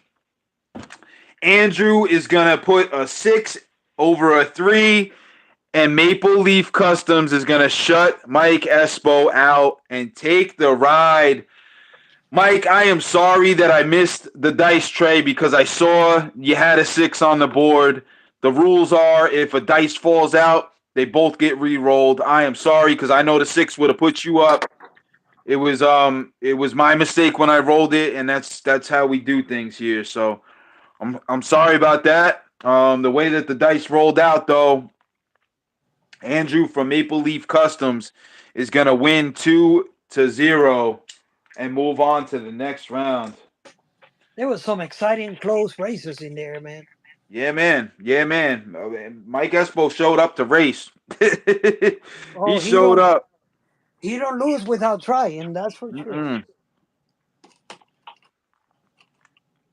Andrew is going to put a 6 over a 3. And Maple Leaf Customs is going to shut Mike Espo out and take the ride. Mike, I am sorry that I missed the dice tray because I saw you had a 6 on the board. The rules are if a dice falls out, they both get re-rolled. I am sorry because I know the 6 would have put you up. It was my mistake when I rolled it, and that's how we do things here. So I'm sorry about that. The way that the dice rolled out though, Andrew from Maple Leaf Customs is gonna win 2-0 and move on to the next round. there was some exciting close races in there, man. Yeah, man. Yeah, man. Mike Espo showed up to race. He Oh, showed up. he don't lose without trying. That's for sure. Mm-mm.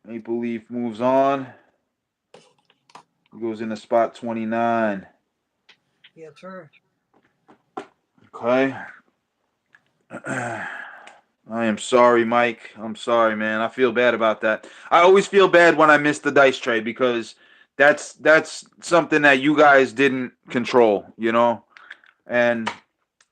Maple Leaf moves on. He goes into spot 29. Yes, sir. Okay. I am sorry, Mike. I'm sorry, man. I feel bad about that. I always feel bad when I miss the dice tray because that's something that you guys didn't control, you know? And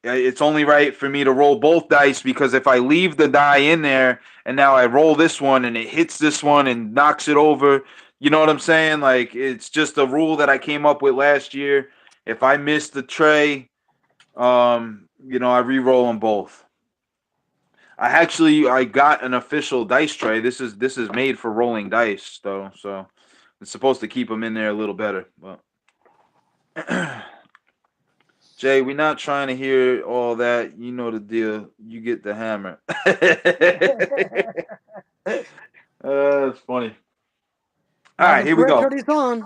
it's only right for me to roll both dice because if I leave the die in there and now I roll this one and it hits this one and knocks it over, you know what I'm saying? Like it's just a rule that I came up with last year. If I miss the tray, I re-roll them both. I got an official dice tray. This is made for rolling dice though, so it's supposed to keep them in there a little better. But Jay, we're not trying to hear all that. You know the deal. You get the hammer. That's funny. All Now right, the here we go. pressure is on.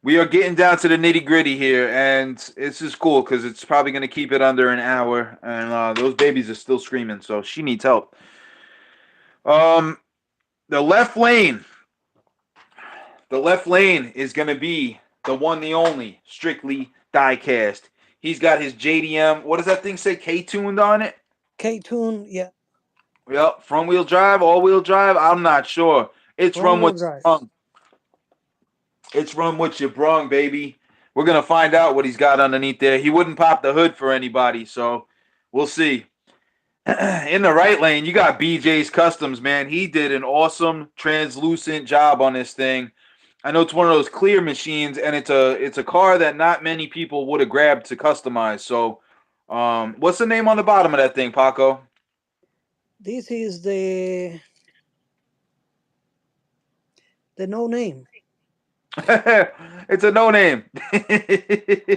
We are getting down to the nitty gritty here, and this is cool because it's probably going to keep it under an hour. And those babies are still screaming, so she needs help. Um, the left lane, the left lane is gonna be the one, the only, strictly diecast. He's got his JDM. What does that thing say? K tuned on it. K-Tune, yeah, Yep, front wheel drive, all wheel drive. I'm not sure. It's front run wheel what drive. you brung. It's run what you brung, baby. We're gonna find out what he's got underneath there. He wouldn't pop the hood for anybody, so we'll see. In the right lane, you got BJ's Customs, man. He did an awesome translucent job on this thing. I know it's one of those clear machines, and it's a car that not many people would have grabbed to customize. So, what's the name on the bottom of that thing, Paco? This is the no name. It's a no name.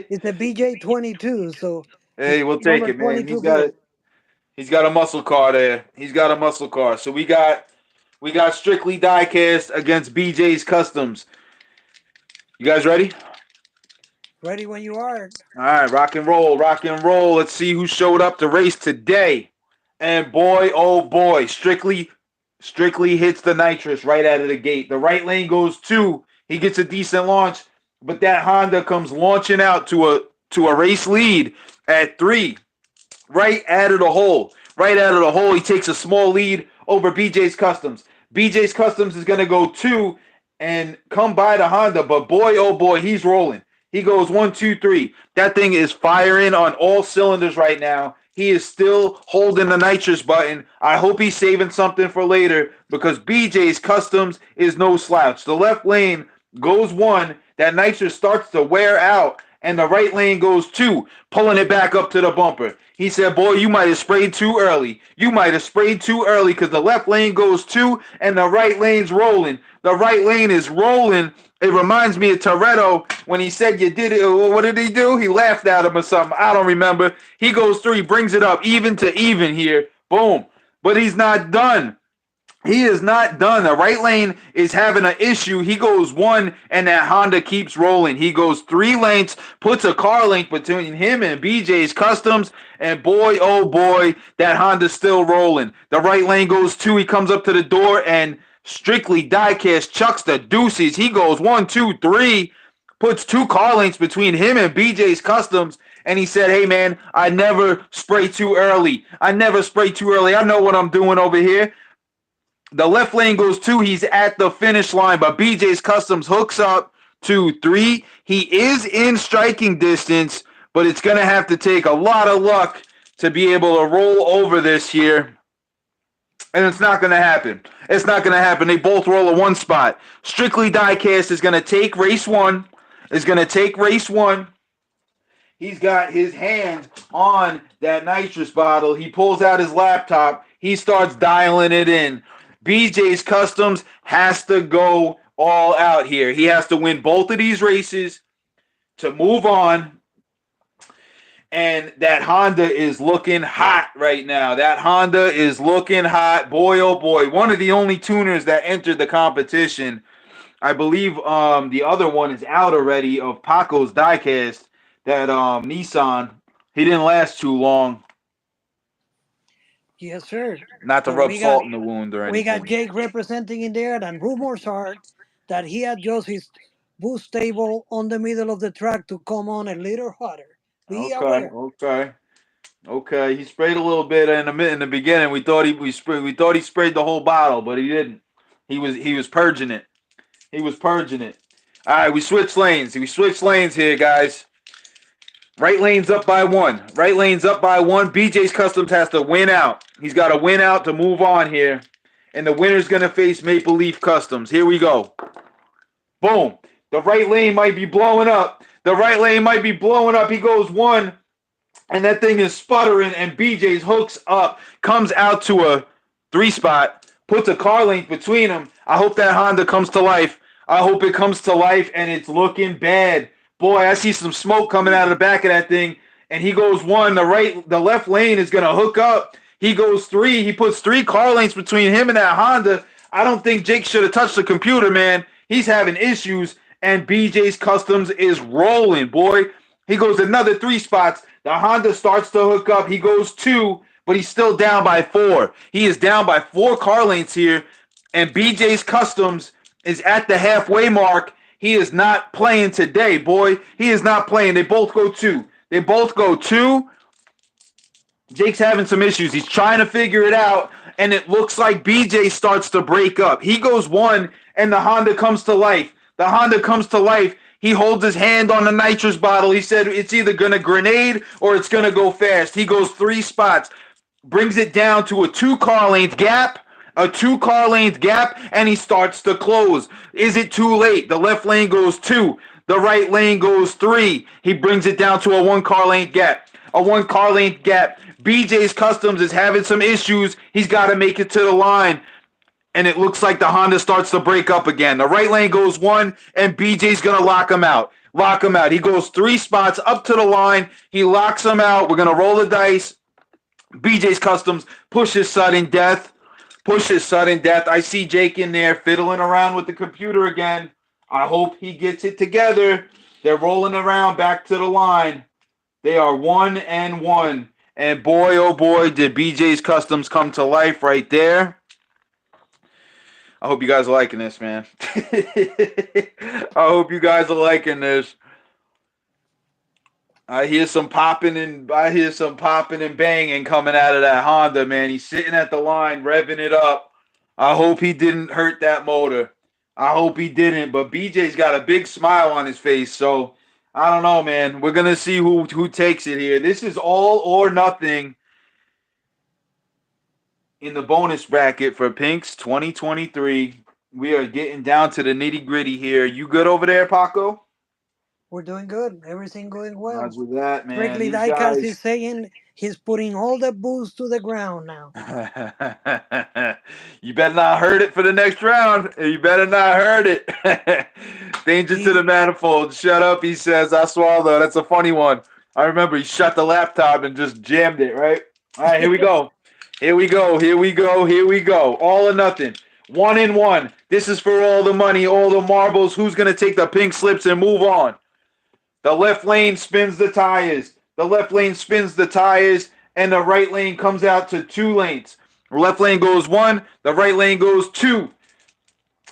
It's a BJ22, so it's Hey, we'll take number it, man. 22 build. He's got a muscle car there. He's got a muscle car. So we got strictly diecast against BJ's Customs. You guys ready? Ready when you are. All right, rock and roll, rock and roll. Let's see who showed up to race today. And boy, oh boy, strictly hits the nitrous right out of the gate. The right lane goes two. He gets a decent launch, but that Honda comes launching out to a race lead at three. Right out of the hole. Right out of the hole, he takes a small lead over BJ's Customs. BJ's Customs is going to go two and come by the Honda, but boy, oh boy, he's rolling. He goes one, two, three. That thing is firing on all cylinders right now. He is still holding the nitrous button. I hope he's saving something for later because BJ's Customs is no slouch. The left lane goes one. That nitrous starts to wear out, and the right lane goes two, pulling it back up to the bumper. He said, boy, you might have sprayed too early. You might have sprayed too early because the left lane goes two and the right lane's rolling. The right lane is rolling. It reminds me of Toretto when he said you did it. What did he do? He laughed at him or something. I don't remember. He goes through. He brings it up even to even here. Boom. But he's not done. He is not done. The right lane is having an issue. He goes one, and that Honda keeps rolling. He goes three lengths, puts a car length between him and BJ's Customs, and boy, oh boy, that Honda's still rolling. The right lane goes two. He comes up to the door, and strictly diecast chucks the deuces. He goes one, two, three, puts two car lengths between him and BJ's Customs, and he said, hey man, I never spray too early. I never spray too early. I know what I'm doing over here. The left lane goes two. He's at the finish line, but BJ's Customs hooks up to three. He is in striking distance, but it's going to have to take a lot of luck to be able to roll over this here. And it's not going to happen. It's not going to happen. They both roll a one spot. Strictly Diecast is going to take race one. Is going to take race one. He's got his hand on that nitrous bottle. He pulls out his laptop. He starts dialing it in. BJ's Customs has to go all out here. He has to win both of these races to move on. And that Honda is looking hot right now. That Honda is looking hot. Boy, oh boy. One of the only tuners that entered the competition. I believe the other one is out already of Paco's diecast. That Nissan. He didn't last too long. Yes, sir. Not to So rub salt in the wound or we got anything. Jake representing in there, and rumors are that he adjusts his boost table on the middle of the track to come on a little hotter. Be Okay, aware. okay, okay. He sprayed a little bit in the beginning. We thought he sprayed the whole bottle, but he didn't. He was purging it. He was purging it. All right, we switched lanes. We switched lanes here, guys. Right lane's up by one. Right lane's up by one. BJ's Customs has to win out. He's got to win out to move on here. And the winner's going to face Maple Leaf Customs. Here we go. Boom. The right lane might be blowing up. The right lane might be blowing up. He goes one, and that thing is sputtering, and BJ's hooks up, comes out to a three spot, puts a car length between them. I hope that Honda comes to life. I hope it comes to life, and it's looking bad. Boy, I see some smoke coming out of the back of that thing, and he goes one. The left lane is going to hook up. He goes three. He puts three car lengths between him and that Honda. I don't think Jake should have touched the computer, man. He's having issues, and BJ's Customs is rolling, boy. He goes another three spots. The Honda starts to hook up. He goes two, but he's still down by 4. He is down by 4 car lengths here, and BJ's Customs is at the halfway mark. He is not playing today, boy. He is not playing. They both go 2. They both go 2. Jake's having some issues. He's trying to figure it out, and it looks like BJ starts to break up. He goes 1, and the Honda comes to life. The Honda comes to life. He holds his hand on the nitrous bottle. He said it's either going to grenade or it's going to go fast. He goes 3 spots, brings it down to a 2-car length gap. A 2-car length gap, and he starts to close. Is it too late? The left lane goes 2. The right lane goes 3. He brings it down to a 1-car length gap. A 1-car length gap. BJ's Customs is having some issues. He's got to make it to the line. And it looks like the Honda starts to break up again. The right lane goes 1, and BJ's going to lock him out. Lock him out. He goes 3 spots up to the line. He locks him out. We're going to roll the dice. BJ's Customs pushes sudden death. Pushes sudden death. I see Jake in there fiddling around with the computer again. I hope he gets it together. They're rolling around back to the line. They are 1-1. And boy, oh boy, did BJ's Customs come to life right there. I hope you guys are liking this, man. I hope you guys are liking this. I hear some popping and banging coming out of that Honda, man. He's sitting at the line, revving it up. I hope he didn't hurt that motor. I hope he didn't. But BJ's got a big smile on his face, so I don't know, man. We're gonna see who takes it here. This is all or nothing in the bonus bracket for Pinks 2023. We are getting down to the nitty gritty here. You good over there, Paco? We're doing good. Everything going well. Roger that, man. Strictly These Diecast guys. is saying he's putting all the booze to the ground now. You better not hurt it for the next round. You better not hurt it. Danger to the manifold. Shut up, he says. I swallow. That's a funny one. I remember he shut the laptop and just jammed it, right? All right, here we go. Here we go. Here we go. Here we go. All or nothing. 1-1. This is for all the money, all the marbles. Who's going to take the pink slips and move on? The left lane spins the tires. The left lane spins the tires, and the right lane comes out to 2 lanes. The left lane goes 1. The right lane goes 2.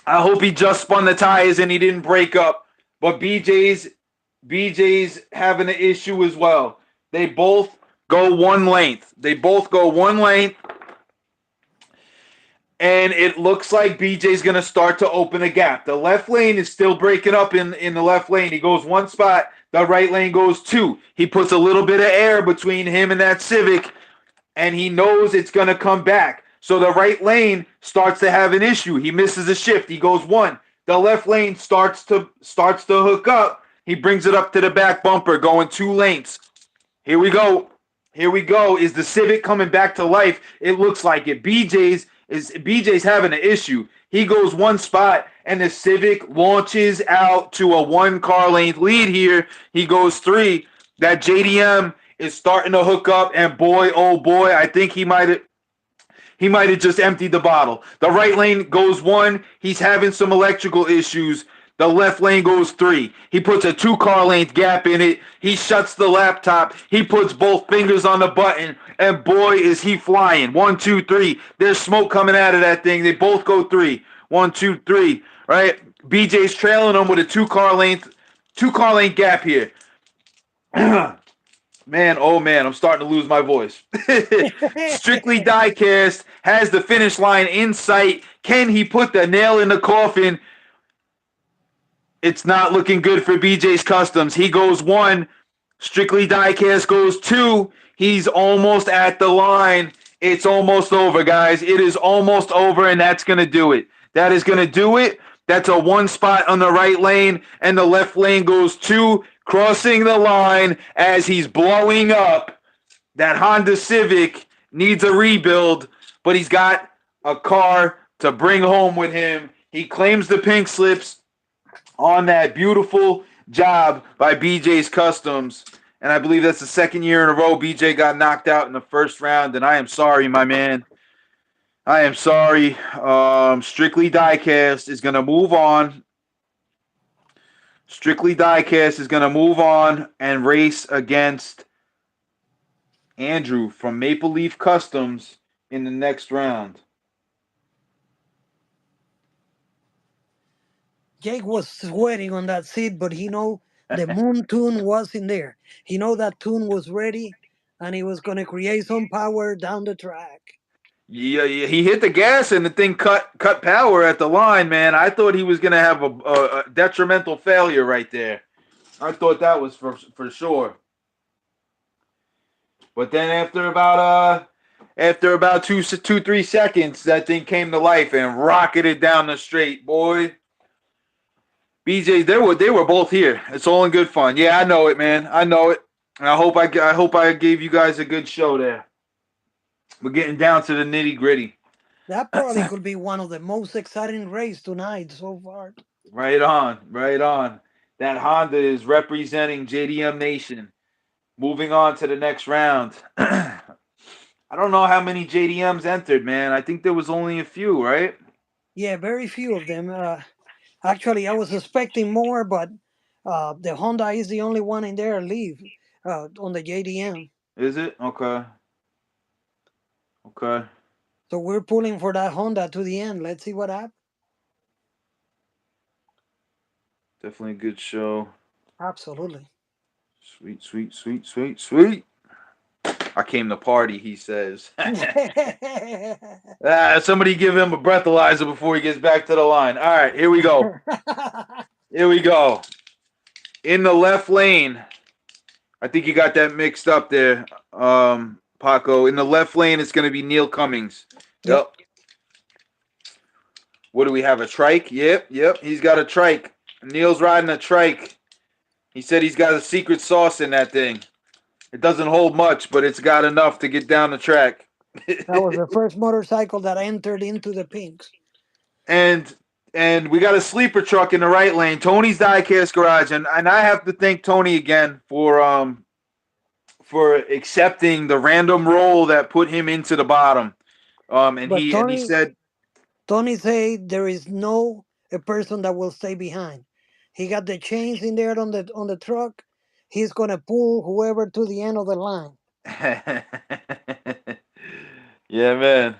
I hope he just spun the tires and he didn't break up. But BJ's having an issue as well. They both go 1 length. They both go 1 length. And it looks like BJ's going to start to open a gap. The left lane is still breaking up in the left lane. He goes 1 spot. The right lane goes 2. He puts a little bit of air between him and that Civic, and he knows it's going to come back. So the right lane starts to have an issue. He misses a shift. He goes 1. The left lane starts to hook up. He brings it up to the back bumper, going 2 lanes. Here we go. Here we go. Is the Civic coming back to life? It looks like it. BJ's having an issue. He goes 1 spot, and the Civic launches out to a 1-car length lead here. He goes 3. That JDM is starting to hook up, and boy, oh boy, I think he might have just emptied the bottle. The right lane goes 1. He's having some electrical issues. The left lane goes 3. He puts a 2-car length gap in it. He shuts the laptop. He puts both fingers on the button, and boy, is he flying. 1, 2, 3. There's smoke coming out of that thing. They both go 3. 1, 2, 3. Right? BJ's trailing him with a 2-car length gap here. Man, oh man, I'm starting to lose my voice. Strictly Diecast has the finish line in sight. Can he put the nail in the coffin? It's not looking good for BJ's Customs. He goes 1. Strictly Diecast goes 2. He's almost at the line. It's almost over, guys. It is almost over, and that's going to do it. That is going to do it. That's a 1 spot on the right lane, and the left lane goes 2, crossing the line as he's blowing up. That Honda Civic needs a rebuild, but he's got a car to bring home with him. He claims the pink slips on that beautiful job by BJ's Customs. And I believe that's the 2nd year in a row BJ got knocked out in the first round. And I am sorry, my man. I am sorry. Strictly Diecast is going to move on. Strictly Diecast is going to move on and race against Andrew from Maple Leaf Customs in the next round. Jake was sweating on that seat, but he know the moon tune was in there. He know that tune was ready, and he was gonna create some power down the track. Yeah, yeah, he hit the gas and the thing cut power at the line, man. I thought he was gonna have a detrimental failure right there. I thought that was for sure. But then after about 3 seconds, that thing came to life and rocketed down the straight, boy. BJ, they were both here. It's all in good fun. Yeah, I know it, man. I know it. And I hope I gave you guys a good show there. We're getting down to the nitty gritty. That probably could be one of the most exciting races tonight so far. Right on, right on. That Honda is representing JDM Nation. Moving on to the next round. I don't know how many JDMs entered, man. I think there was only a few, right? Yeah, very few of them. Actually, I was expecting more, but the Honda is the only one in there leave on the JDM. Is it? Okay. Okay. So we're pulling for that Honda to the end. Let's see what happens. Definitely a good show. Absolutely. Sweet, sweet, sweet, sweet, sweet. I came to party, he says. Somebody give him a breathalyzer before he gets back to the line. All right, here we go. Here we go. In the left lane, I think you got that mixed up there, Paco. In the left lane, it's going to be Neil Cummings. Yep. Yep. What do we have? A trike? Yep, yep. He's got a trike. Neil's riding a trike. He said he's got a secret sauce in that thing. It doesn't hold much, but it's got enough to get down the track. That was the first motorcycle that entered into the pinks. and and we got a sleeper truck in the right lane. Tony's Diecast Garage, and I have to thank Tony again for accepting the random roll that put him into the bottom. And But he said, Tony said there is no a person that will stay behind. He got the chains in there on the truck. He's gonna pull whoever to the end of the line. "Yeah, man,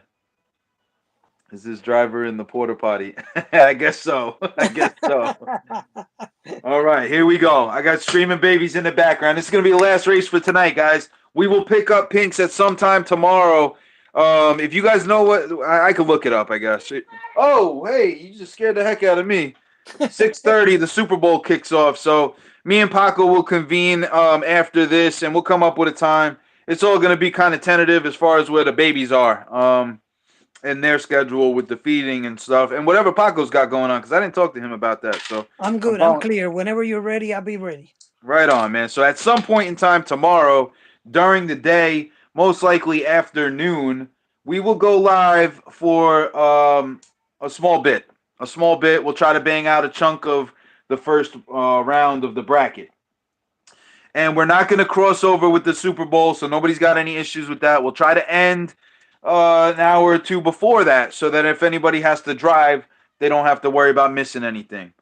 is this driver in the porta potty?" I guess so. I guess so. All right, here we go. I got screaming babies in the background. This is gonna be the last race for tonight, guys. We will pick up pinks at some time tomorrow. If you guys know what, I could look it up. I guess. Oh, hey, you just scared the heck out of me. 6:30, the Super Bowl kicks off. So me and Paco will convene after this, and we'll come up with a time. It's all gonna be kind of tentative as far as where the babies are. And their schedule with the feeding and stuff, and whatever Paco's got going on, because I didn't talk to him about that. So I'm I'm good. I'm following. clear. Whenever you're ready, I'll be ready. Right on, man. So at some point in time tomorrow, during the day, most likely afternoon, we will go live for a small bit. A small bit. We'll try to bang out a chunk of the first round of the bracket. And we're not going to cross over with the Super Bowl, so nobody's got any issues with that. We'll try to end an hour or two before that, so that if anybody has to drive, they don't have to worry about missing anything.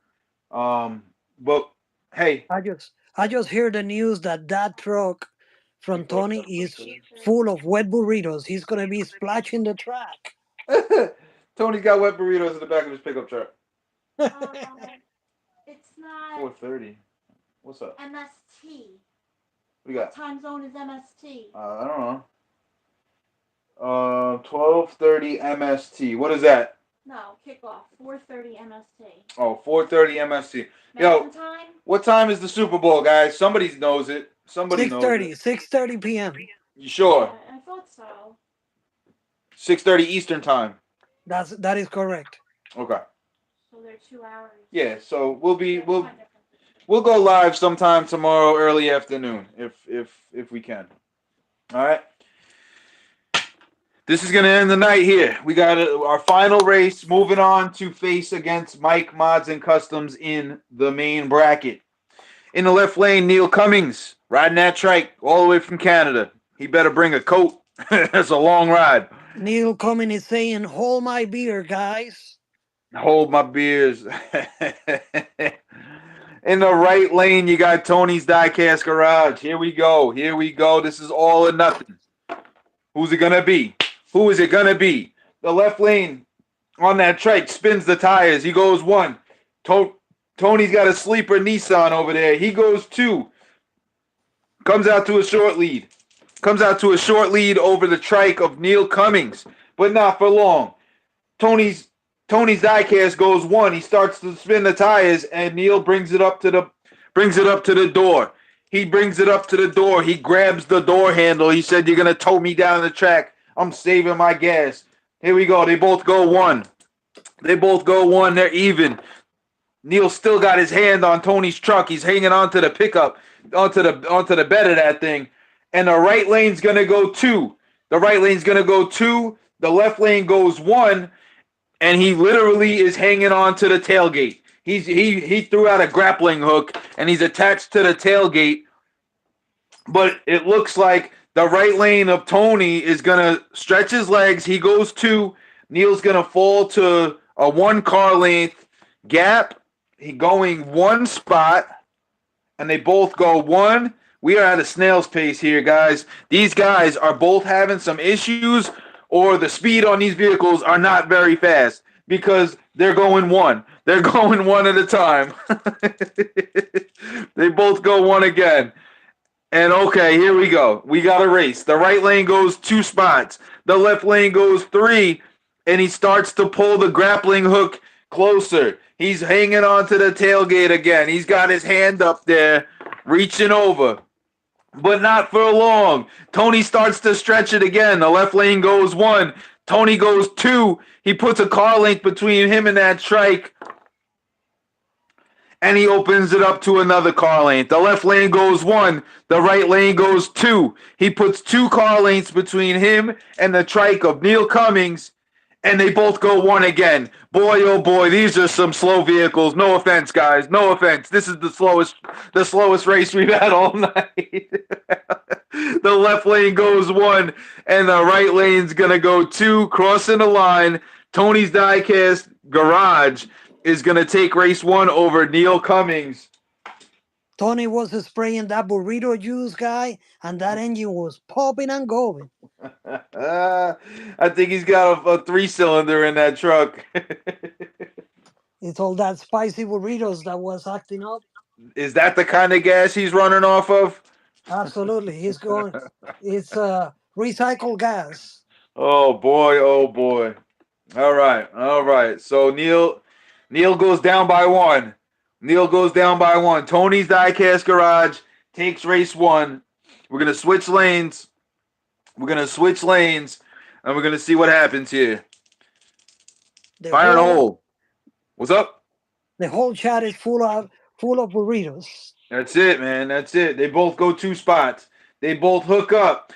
But hey, I just hear the news that that truck from Tony is full of wet burritos. He's gonna be splashing the track. Tony's got wet burritos in the back of his pickup truck. It's not 4:30. What's up? MST. What do you What got? time zone is MST? I don't know. 12:30 MST. What is that? No, kickoff. 4:30 MST. Oh, 4:30 MST. Yo, Mountain time? what time is the Super Bowl, guys? Somebody knows it. Somebody Six knows thirty, it. 6:30 p.m. You sure? I thought so. 6:30 Eastern time. That is correct. Okay. So they're 2 hours. Yeah. So we'll be That's we'll quite different. we'll go live sometime tomorrow, early afternoon, if we can. All right. This is going to end the night here. We got our final race. Moving on to face against Mike Mods and Customs in the main bracket. In the left lane, Neil Cummings riding that trike all the way from Canada. He better bring a coat. That's a long ride. Neil Cumming is saying, "Hold my beer, guys." Hold my beers. In the right lane, you got Tony's Diecast Garage. Here we go. Here we go. This is all or nothing. Who's it gonna be? Who is it gonna be? The left lane on that trike spins the tires. He goes one. Tony's got a sleeper Nissan over there. He goes two. Comes out to a short lead. Comes out to a short lead over the trike of Neil Cummings, but not for long. Tony's diecast goes one. He starts to spin the tires, and Neil brings it up to the door. He brings it up to the door. He grabs the door handle. He said, "You're gonna tow me down the track. I'm saving my gas." Here we go. They both go one. They both go one. They're even. Neil still got his hand on Tony's truck. He's hanging onto the pickup, onto the bed of that thing. And the right lane's gonna go two. The right lane's gonna go two. The left lane goes one. And he literally is hanging on to the tailgate. He threw out a grappling hook and he's attached to the tailgate. But it looks like the right lane of Tony is gonna stretch his legs. He goes two. Neil's gonna fall to a 1 car length gap. He going one spot, and they both go one. We are at a snail's pace here, guys. These guys are both having some issues, or the speed on these vehicles are not very fast because they're going one. They're going one at a time. They both go one again. And okay, here we go. We got a race. The right lane goes 2 spots. The left lane goes 3, and he starts to pull the grappling hook closer. He's hanging onto the tailgate again. He's got his hand up there, reaching over. But not for long. Tony starts to stretch it again. The left lane goes 1. Tony goes 2. He puts a car length between him and that trike. And he opens it up to another car length. The left lane goes 1. The right lane goes 2. He puts 2 car lengths between him and the trike of Neil Cummings. And they both go one again. Boy, oh boy, these are some slow vehicles. No offense, guys. No offense. This is the slowest race we've had all night. The left lane goes 1, and the right lane's gonna go 2, crossing the line. Tony's Diecast Garage is gonna take race 1 over Neil Cummings. Tony was spraying that burrito juice, guy, and that engine was popping and going. I think he's got a 3-cylinder in that truck. It's all that spicy burritos that was acting up. Is that the kind of gas he's running off of? Absolutely. He's going, it's recycled gas. Oh boy, oh boy. All right. So Neil goes down by 1. Neil goes down by 1. Tony's Diecast Garage takes race 1. We're gonna switch lanes. And we're gonna see what happens here. Fire in a hole. What's up? The whole chat is full of burritos. That's it, man. That's it. They both go 2 spots. They both hook up.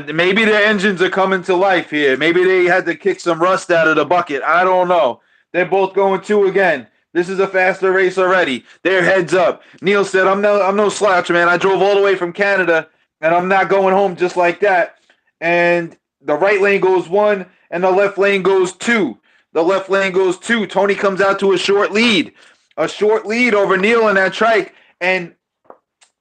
Maybe their engines are coming to life here. Maybe they had to kick some rust out of the bucket. I don't know. They're both going 2 again. This is a faster race already. They're heads up. Neil said, I'm no slouch, man. I drove all the way from Canada, and I'm not going home just like that. And the right lane goes 1, and the left lane goes 2. The left lane goes 2. Tony comes out to a short lead. A short lead over Neil in that trike. And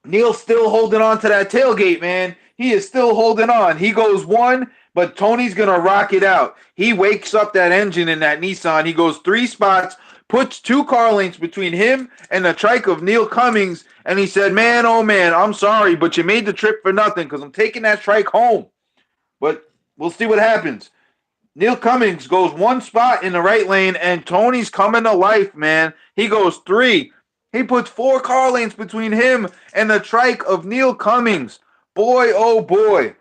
Neil's still holding on to that tailgate, man. He is still holding on. He goes 1, but Tony's going to rock it out. He wakes up that engine in that Nissan. He goes 3 spots, puts 2 car lengths between him and the trike of Neil Cummings. And he said, man, oh man, I'm sorry, but you made the trip for nothing because I'm taking that trike home. But we'll see what happens. Neil Cummings goes 1 spot in the right lane, and Tony's coming to life, man. He goes 3. He puts 4 car lengths between him and the trike of Neil Cummings. Boy, oh boy.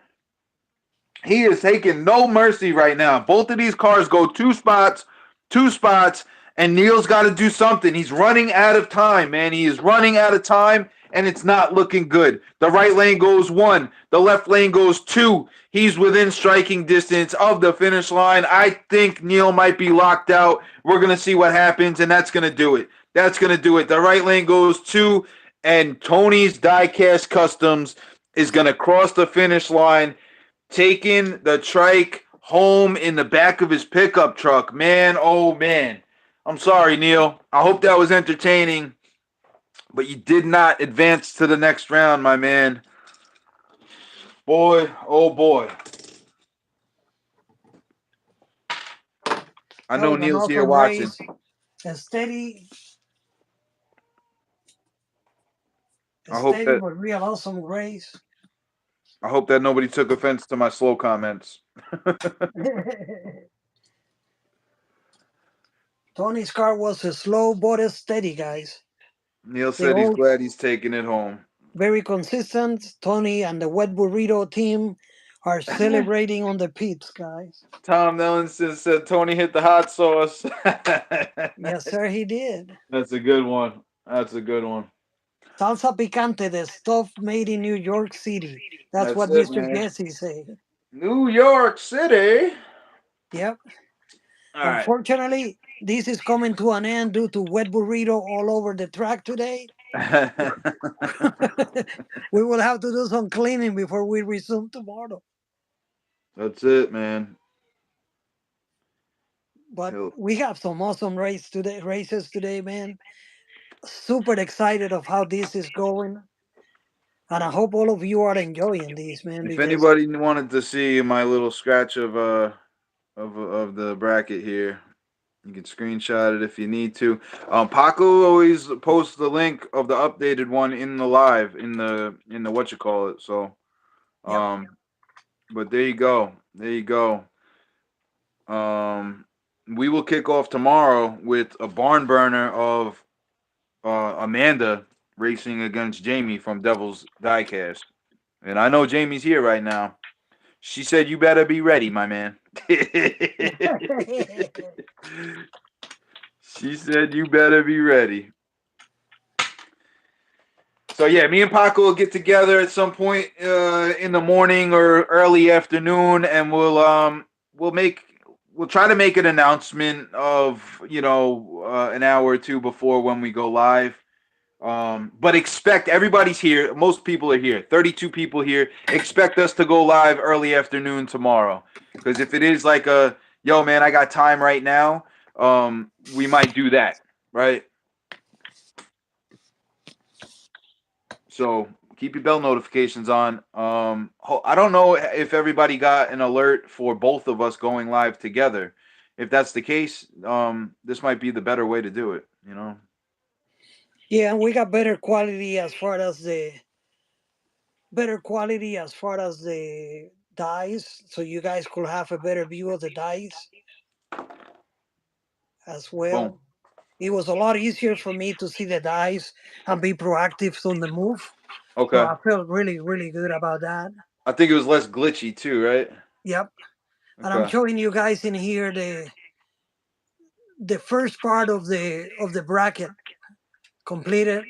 He is taking no mercy right now. Both of these cars go 2 spots, and Neil's got to do something. He's running out of time, man. He is running out of time, and it's not looking good. The right lane goes 1. The left lane goes 2. He's within striking distance of the finish line. I think Neil might be locked out. We're going to see what happens, and that's going to do it. The right lane goes 2, and Tony's Diecast Customs is going to cross the finish line, taking the trike home in the back of his pickup truck. Man, oh man. I'm sorry, Neil. I hope that was entertaining. but you did not advance to the next round, my man. Boy, oh boy. I That know was an Neil's here awesome watching. race. A steady, a I hope steady that but real awesome race. I hope that nobody took offense to my slow comments. Tony's car was a slow but a steady, guys. Neil They said he's all glad he's taking it home. very consistent. Tony and the Wet Burrito team are celebrating on the pits, guys. Tom Nellinson said Tony hit the hot sauce. Yes, sir, he did. That's a good one. That's a good one. Salsa picante, the stuff made in New York City. That's That's what it, Mr. man. Jesse said. New York City. Yep. All right. Unfortunately, this is coming to an end due to Wet Burrito all over the track today. We will have to do some cleaning before we resume tomorrow. That's it, man. But He'll- we have some awesome races today, man. Super excited of how this is going. And I hope all of you are enjoying this, man, If because anybody wanted to see my little scratch of the bracket here, you can screenshot it if you need to. Paco always posts the link of the updated one in the live in the what you call it. So, yep. um, but there you go, there you go. Um, we will kick off tomorrow with a barn burner of Amanda racing against Jamie from Devil's Diecast, and I know Jamie's here right now. She said, "You better be ready, my man." She said, "You better be ready." So yeah, me and Paco will get together at some point in the morning or early afternoon, and we'll make we'll try to make an announcement of an hour or two before when we go live. But expect everybody's here. Most people are here. 32 people here. Expect us to go live early afternoon tomorrow. Because if it is like a yo man, I got time right now, we might do that, right? So keep your bell notifications on. I don't know if everybody got an alert for both of us going live together. If that's the case, this might be the better way to do it. You know. Yeah, and we got better quality as far as the dice, so you guys could have a better view of the dice as Boom. well. It was a lot easier for me to see the dice and be proactive on the move. So Okay. I felt really, really good about that. I think it was less glitchy too, right? Yep. And I'm Okay. showing you guys in here the first part of the bracket completed.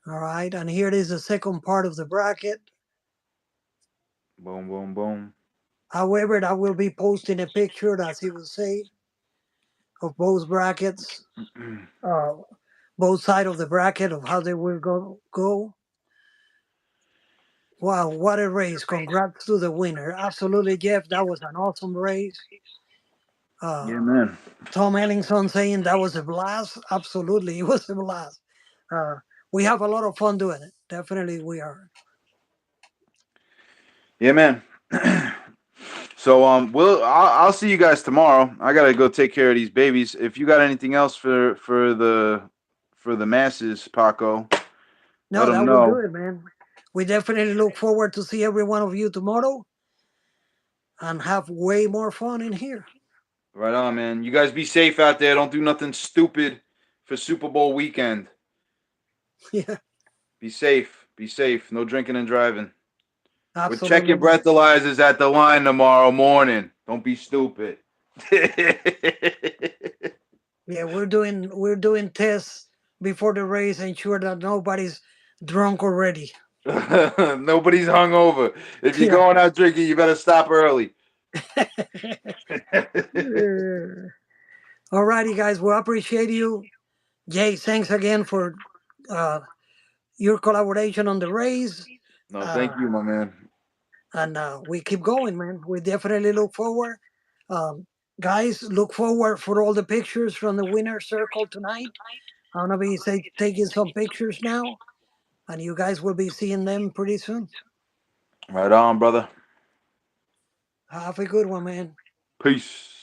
All right, and here is the second part of the bracket. Boom, boom, boom. However, I will be posting a picture, as you will say, of both brackets, uh, both sides of the bracket of how they will go. Wow, what a race! Congrats to the winner. Absolutely, Jeff. That was an awesome race. Yeah, Uh, man. Tom Ellingson saying that was a blast. Absolutely, it was a blast. Uh, we have a lot of fun doing it. Definitely, we are. Yeah, man. So I'll see you guys tomorrow. I gotta go take care of these babies. If you got anything else for the masses, Paco, let No, them that will do know. it, man. We definitely look forward to see every one of you tomorrow and have way more fun in here. Right on, man. You guys be safe out there. Don't do nothing stupid for Super Bowl weekend. Yeah, Be safe. Be safe. No drinking and driving. Or check your absolutely not. breathalyzers at the line tomorrow morning. Don't be stupid. Yeah, we're doing tests before the race, ensure that nobody's drunk already. Nobody's hungover. If you're Yeah. going out drinking, you better stop early. Alrighty, guys. We appreciate you, Jay. Thanks again for uh, your collaboration on the race, No, thank uh, you, my man. and we keep going, man. We definitely look forward. Um, Guys, look forward for all the pictures from the winner circle tonight. I'm gonna be taking some pictures now, and you guys will be seeing them pretty soon. Right on, brother. Have a good one, man. Peace.